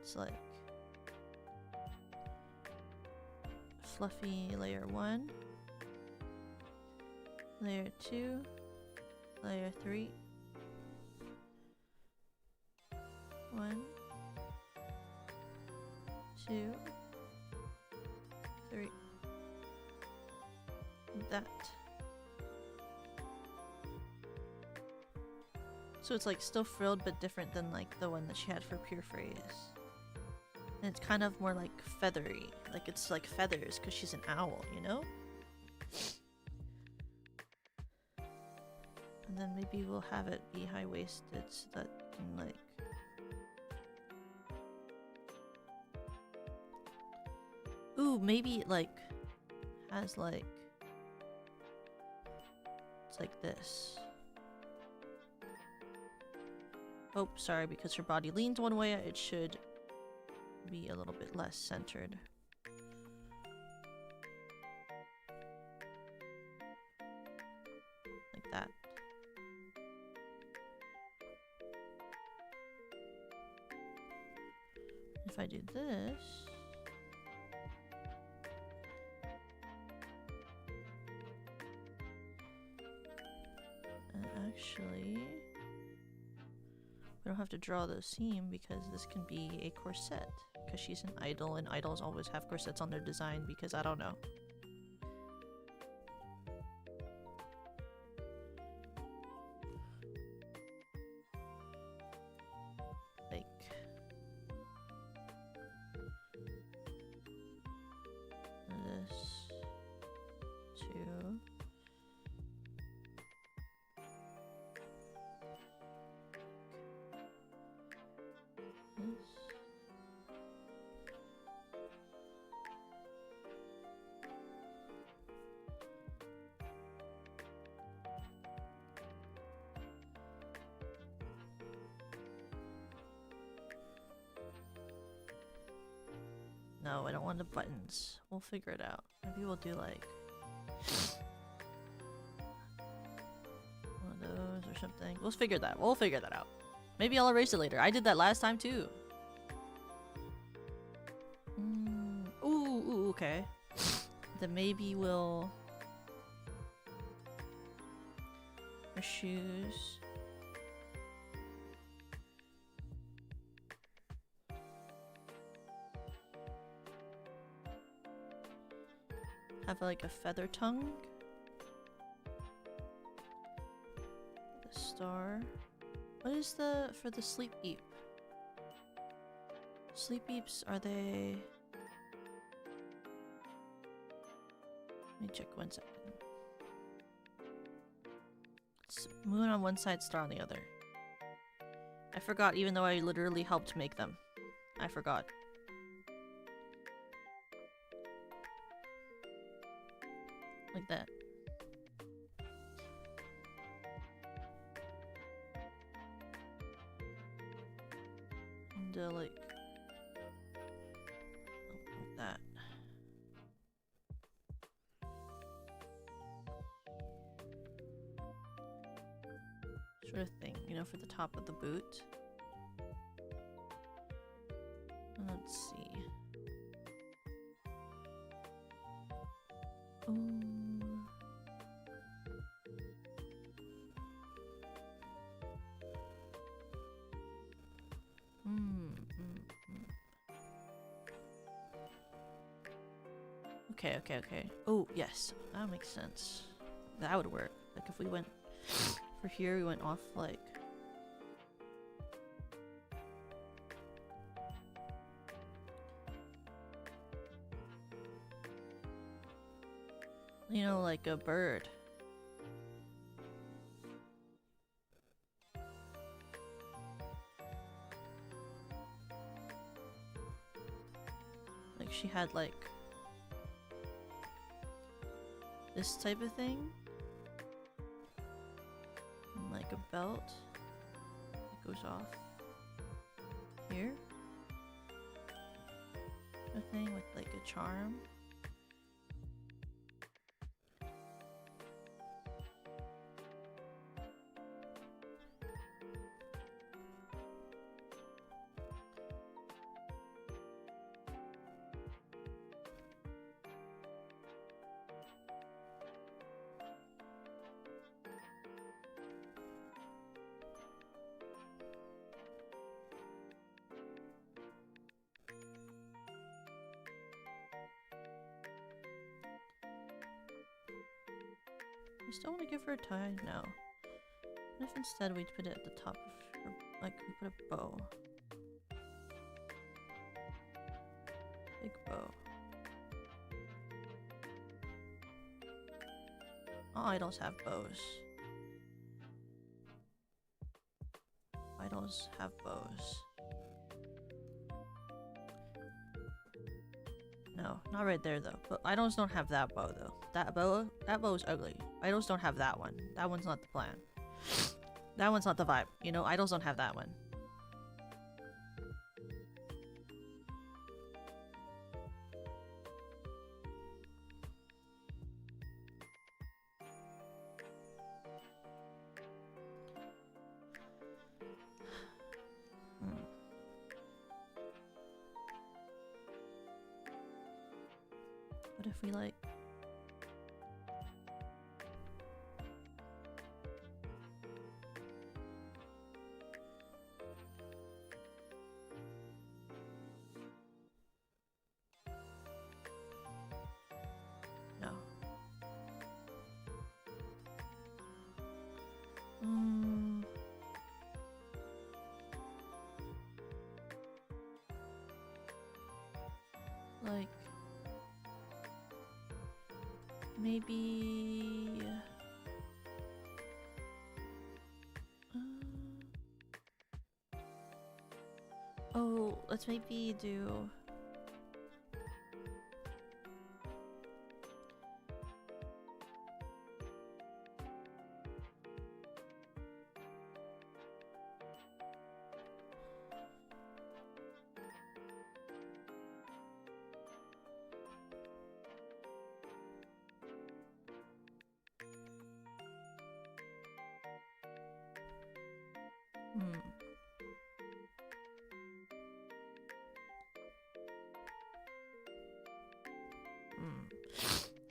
it's like fluffy layer 1, layer 2, layer 3, 1, 2, 3, like that. So it's like still frilled but different than like the one that she had for Pure Phrase. And it's kind of more like feathery. Like it's like feathers because she's an owl, you know? And then maybe we'll have it be high-waisted so that you can like... Ooh, maybe it like has like... It's like this. Oh, sorry, because her body leans one way, it should be a little bit less centered. Like that. If I do this... Actually, we don't have to draw the seam because this can be a corset. Because she's an idol, and idols always have corsets on their design because I don't know. Like this too. No, I don't want the buttons. We'll figure it out. Maybe we'll do like one of those or something. We'll figure that. We'll figure that out. Maybe I'll erase it later. I did that last time too. Ooh, okay. Then maybe we'll... Her shoes. Have like a feather tongue. The star. What is the for the sleep eep? Sleep eeps, are they... Let me check 1 second. It's moon on one side, star on the other. I forgot, even though I literally helped make them. I forgot. Like that. And like that. Sort of thing, you know, for the top of the boot. Let's see. Ooh. Okay. Oh, yes. That makes sense. That would work. Like if we went for here, we went off like... You know, like a bird. Like she had like this type of thing. And like a belt that goes off here. A thing with like a charm. You still want to give her a tie? No. What if instead we put it at the top of her, like we put a bow? Big bow. All idols have bows. Idols have bows. No, not right there though. But idols don't have that bow though. That bow is ugly. Idols don't have that one. That one's not the plan. That one's not the vibe. You know, idols don't have that one. What if we like... Maybe... oh, let's maybe do...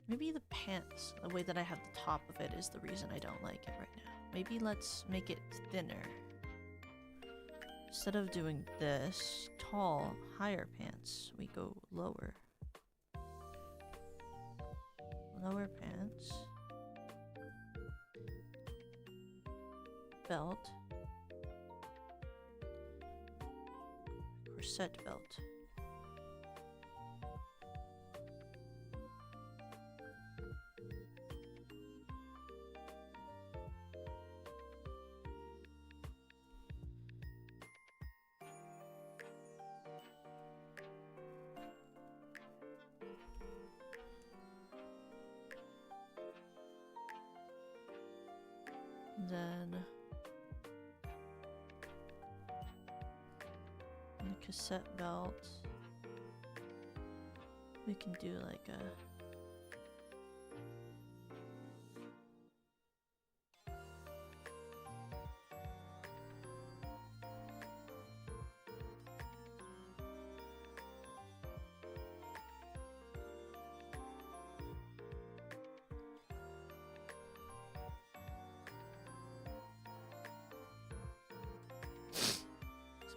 Maybe the pants, the way that I have the top of it is the reason I don't like it right now. Maybe let's make it thinner. Instead of doing this tall, higher pants, we go lower. Lower pants. Belt. Corset belt. Then the cassette belt, we can do like a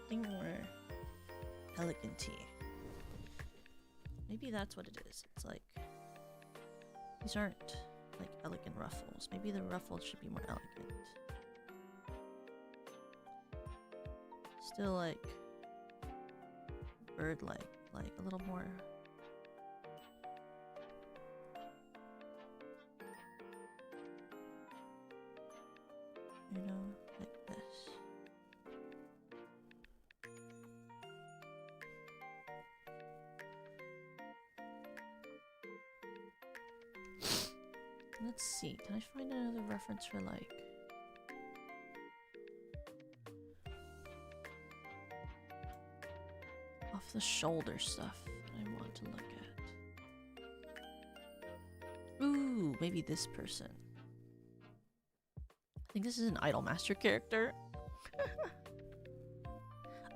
something more elegant-y. Maybe that's what it is. It's like, these aren't like elegant ruffles. Maybe the ruffles should be more elegant. Still like bird-like, like a little more. You know, like this. Let's see, can I find another reference for like off the shoulder stuff that I want to look at? Ooh, maybe this person. I think this is an Idolmaster character.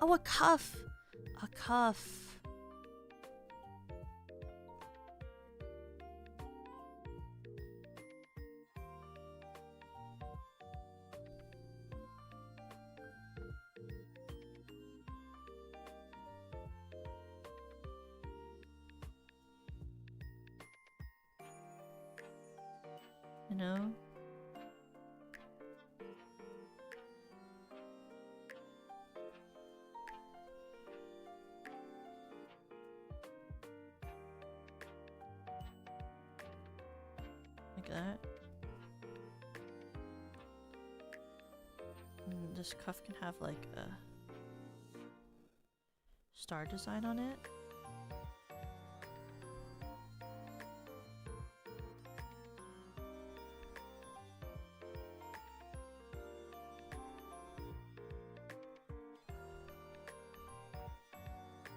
Oh, a cuff! A cuff. You know? Like that. And this cuff can have like a star design on it.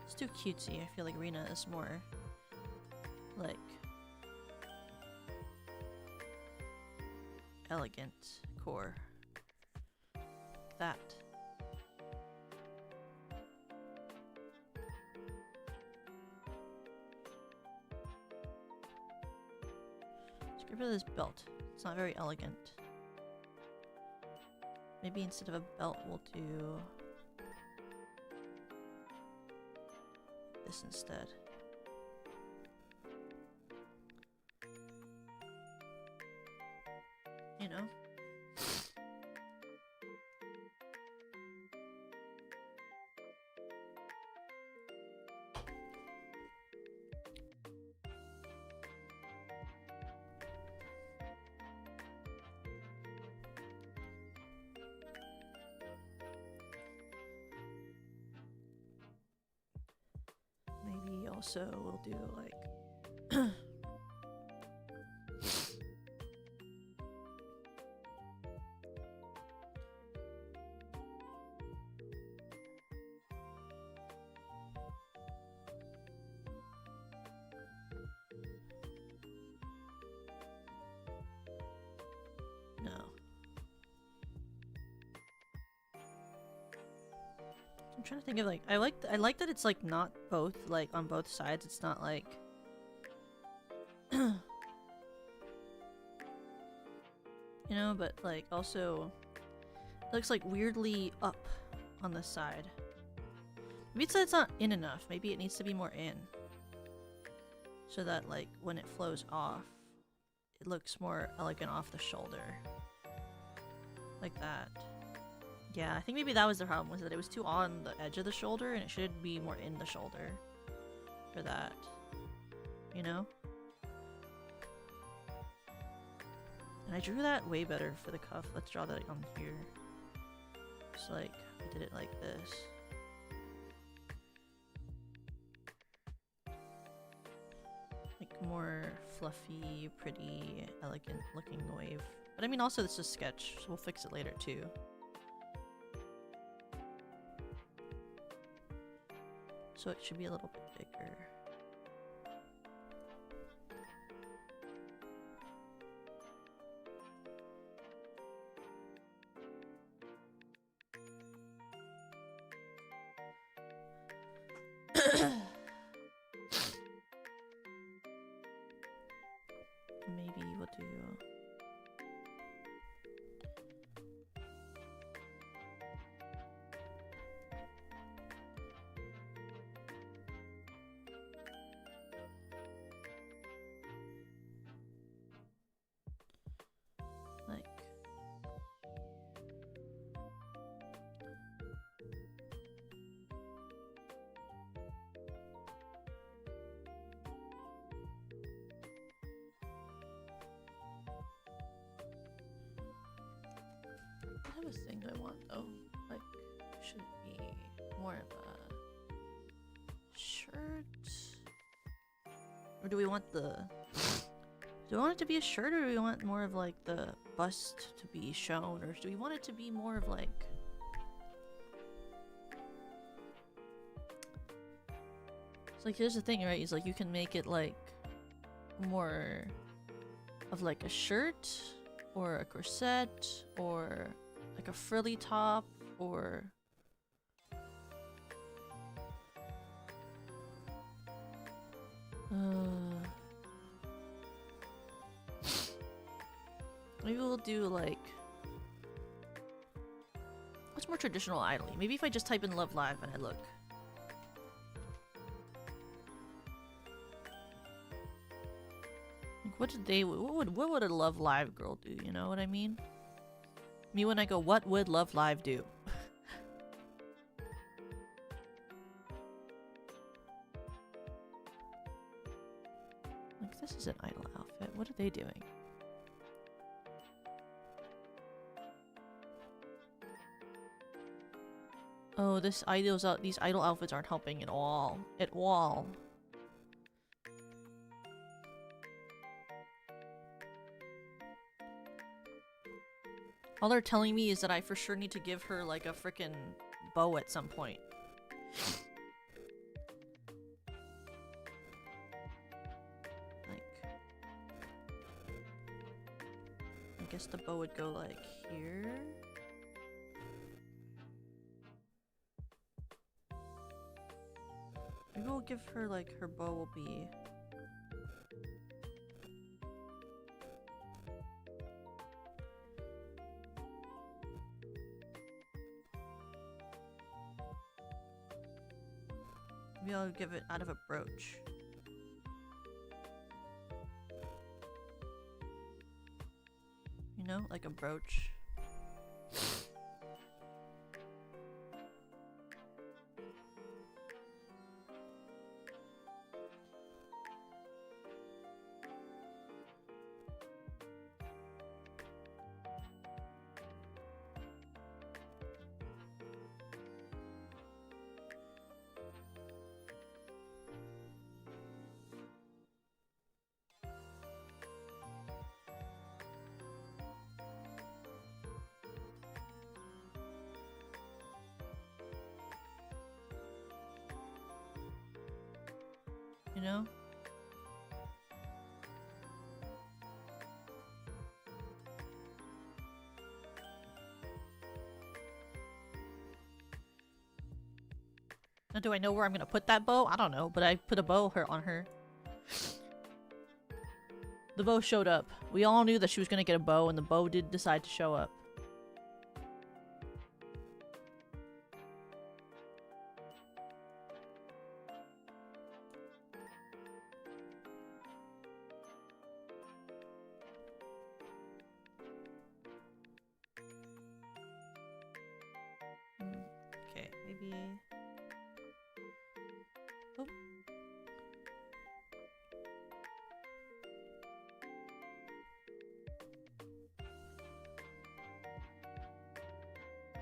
It's too cutesy. I feel like Rina is more like elegant core. That. Let's get rid of this belt. It's not very elegant. Maybe instead of a belt we'll do this instead. You know? also we'll do like no. I'm trying to think of like I like that it's like not both like on both sides. It's not like you know, but like also it looks like weirdly up on the side. Maybe it's that it's not in enough. Maybe it needs to be more in. So that like when it flows off, it looks more elegant off the shoulder. Like that. Yeah, I think maybe that was the problem, was that it was too on the edge of the shoulder and it should be more in the shoulder for that. You know? And I drew that way better for the cuff. Let's draw that on here. Just like, I did it like this. Like more fluffy, pretty, elegant looking wave. But I mean also this is a sketch, so we'll fix it later too. So it should be a little bit bigger. Maybe we'll do like I have a thing I want though. Like, should it be more of a shirt? Or do we want the... Do we want it to be a shirt, or do we want more of like the bust to be shown? Or do we want it to be more of like... It's like, here's the thing, right? It's like you can make it like more of like a shirt or a corset or like a frilly top or maybe we'll do like, what's more traditional idly? Maybe if I just type in Love Live and I look. Like, what would a Love Live girl do, you know what I mean? Me when I go, what would Love Live do? Like, this is an idol outfit. What are they doing? Oh, these idol outfits aren't helping at all. At all. All they're telling me is that I for sure need to give her like a frickin' bow at some point. Like, I guess the bow would go like here. Maybe we'll give her like, her bow will be... Maybe I'll give it out of a brooch. You know, like a brooch. You know? Now, do I know where I'm gonna put that bow? I don't know, but I put a bow on her. The bow showed up. We all knew that she was gonna get a bow, and the bow did decide to show up. Okay, maybe... Oh.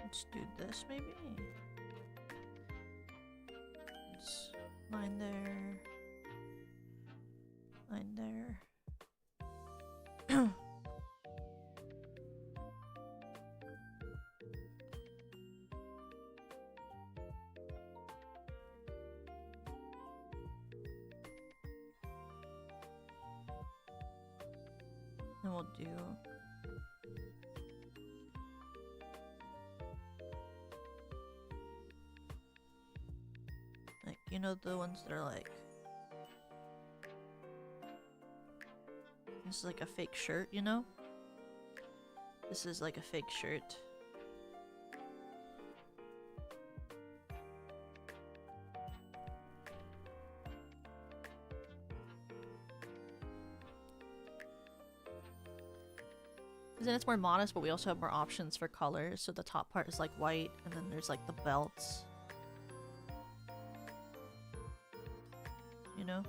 Let's do this, maybe? Let's line there. Line there. And we'll do... like, you know, the ones that are like... this is like a fake shirt, you know? This is like a fake shirt. Then it's more modest, but we also have more options for colors. So the top part is like white, and then there's like the belts. You know?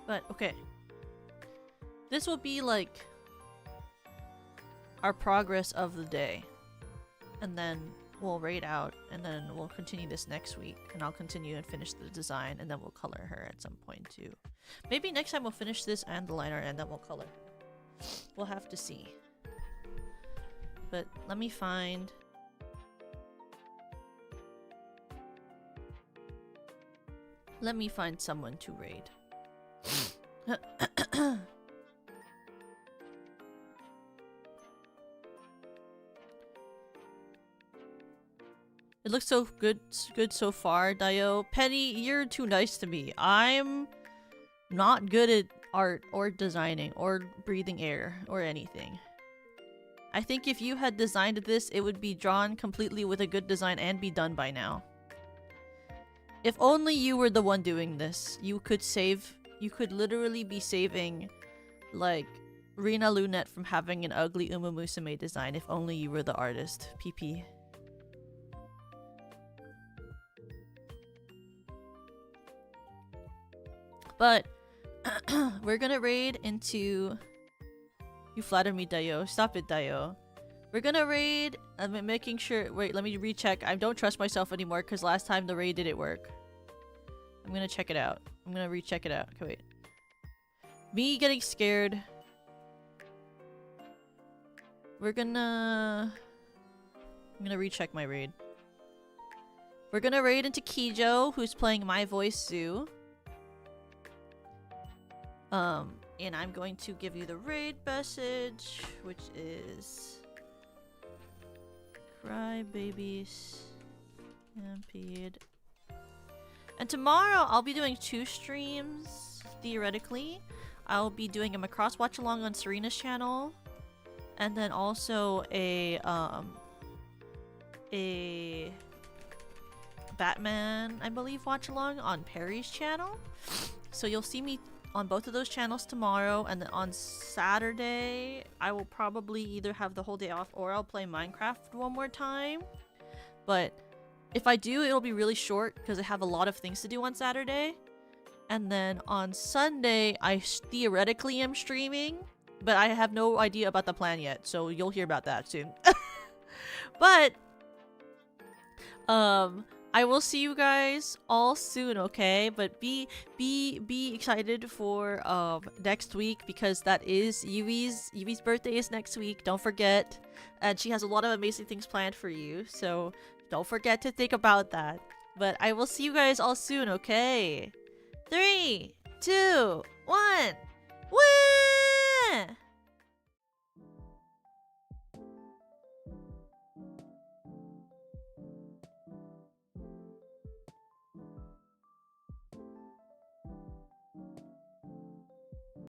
But, okay. This will be like our progress of the day. And then we'll rate out, and then we'll continue this next week. And I'll continue and finish the design, and then we'll color her at some point too. Maybe next time we'll finish this and the liner, and then we'll color. We'll have to see. But let me find... let me find someone to raid. It looks so good so far, Dio. Penny, you're too nice to me. I'm not good at art or designing or breathing air or anything. I think if you had designed this, it would be drawn completely with a good design and be done by now. If only you were the one doing this, you could literally be saving, like, Rina Lunette from having an ugly Umamusume design if only you were the artist. PP. But we're gonna raid into... You flatter me, Dio. Stop it, Dio. We're gonna raid... I'm making sure... Wait, let me recheck. I don't trust myself anymore because last time the raid didn't work. I'm gonna check it out. I'm gonna recheck it out. Okay, wait. Me getting scared. We're gonna... I'm gonna recheck my raid. We're gonna raid into Kijo, who's playing My Voice Zoo. And I'm going to give you the raid message, which is Crybabies Stampede. And tomorrow I'll be doing 2 streams, theoretically. I'll be doing a Macross watch along on Serena's channel, and then also a Batman, I believe, watch along on Perry's channel. So you'll see me on both of those channels tomorrow, and then on Saturday I will probably either have the whole day off or I'll play Minecraft one more time. But if I do, it'll be really short because I have a lot of things to do on Saturday. And then on Sunday I theoretically am streaming, but I have no idea about the plan yet, so you'll hear about that soon. But I will see you guys all soon, okay? But be excited for next week, because that is Yui's birthday is next week. Don't forget, and she has a lot of amazing things planned for you. So don't forget to think about that. But I will see you guys all soon, okay? 3, 2, 1.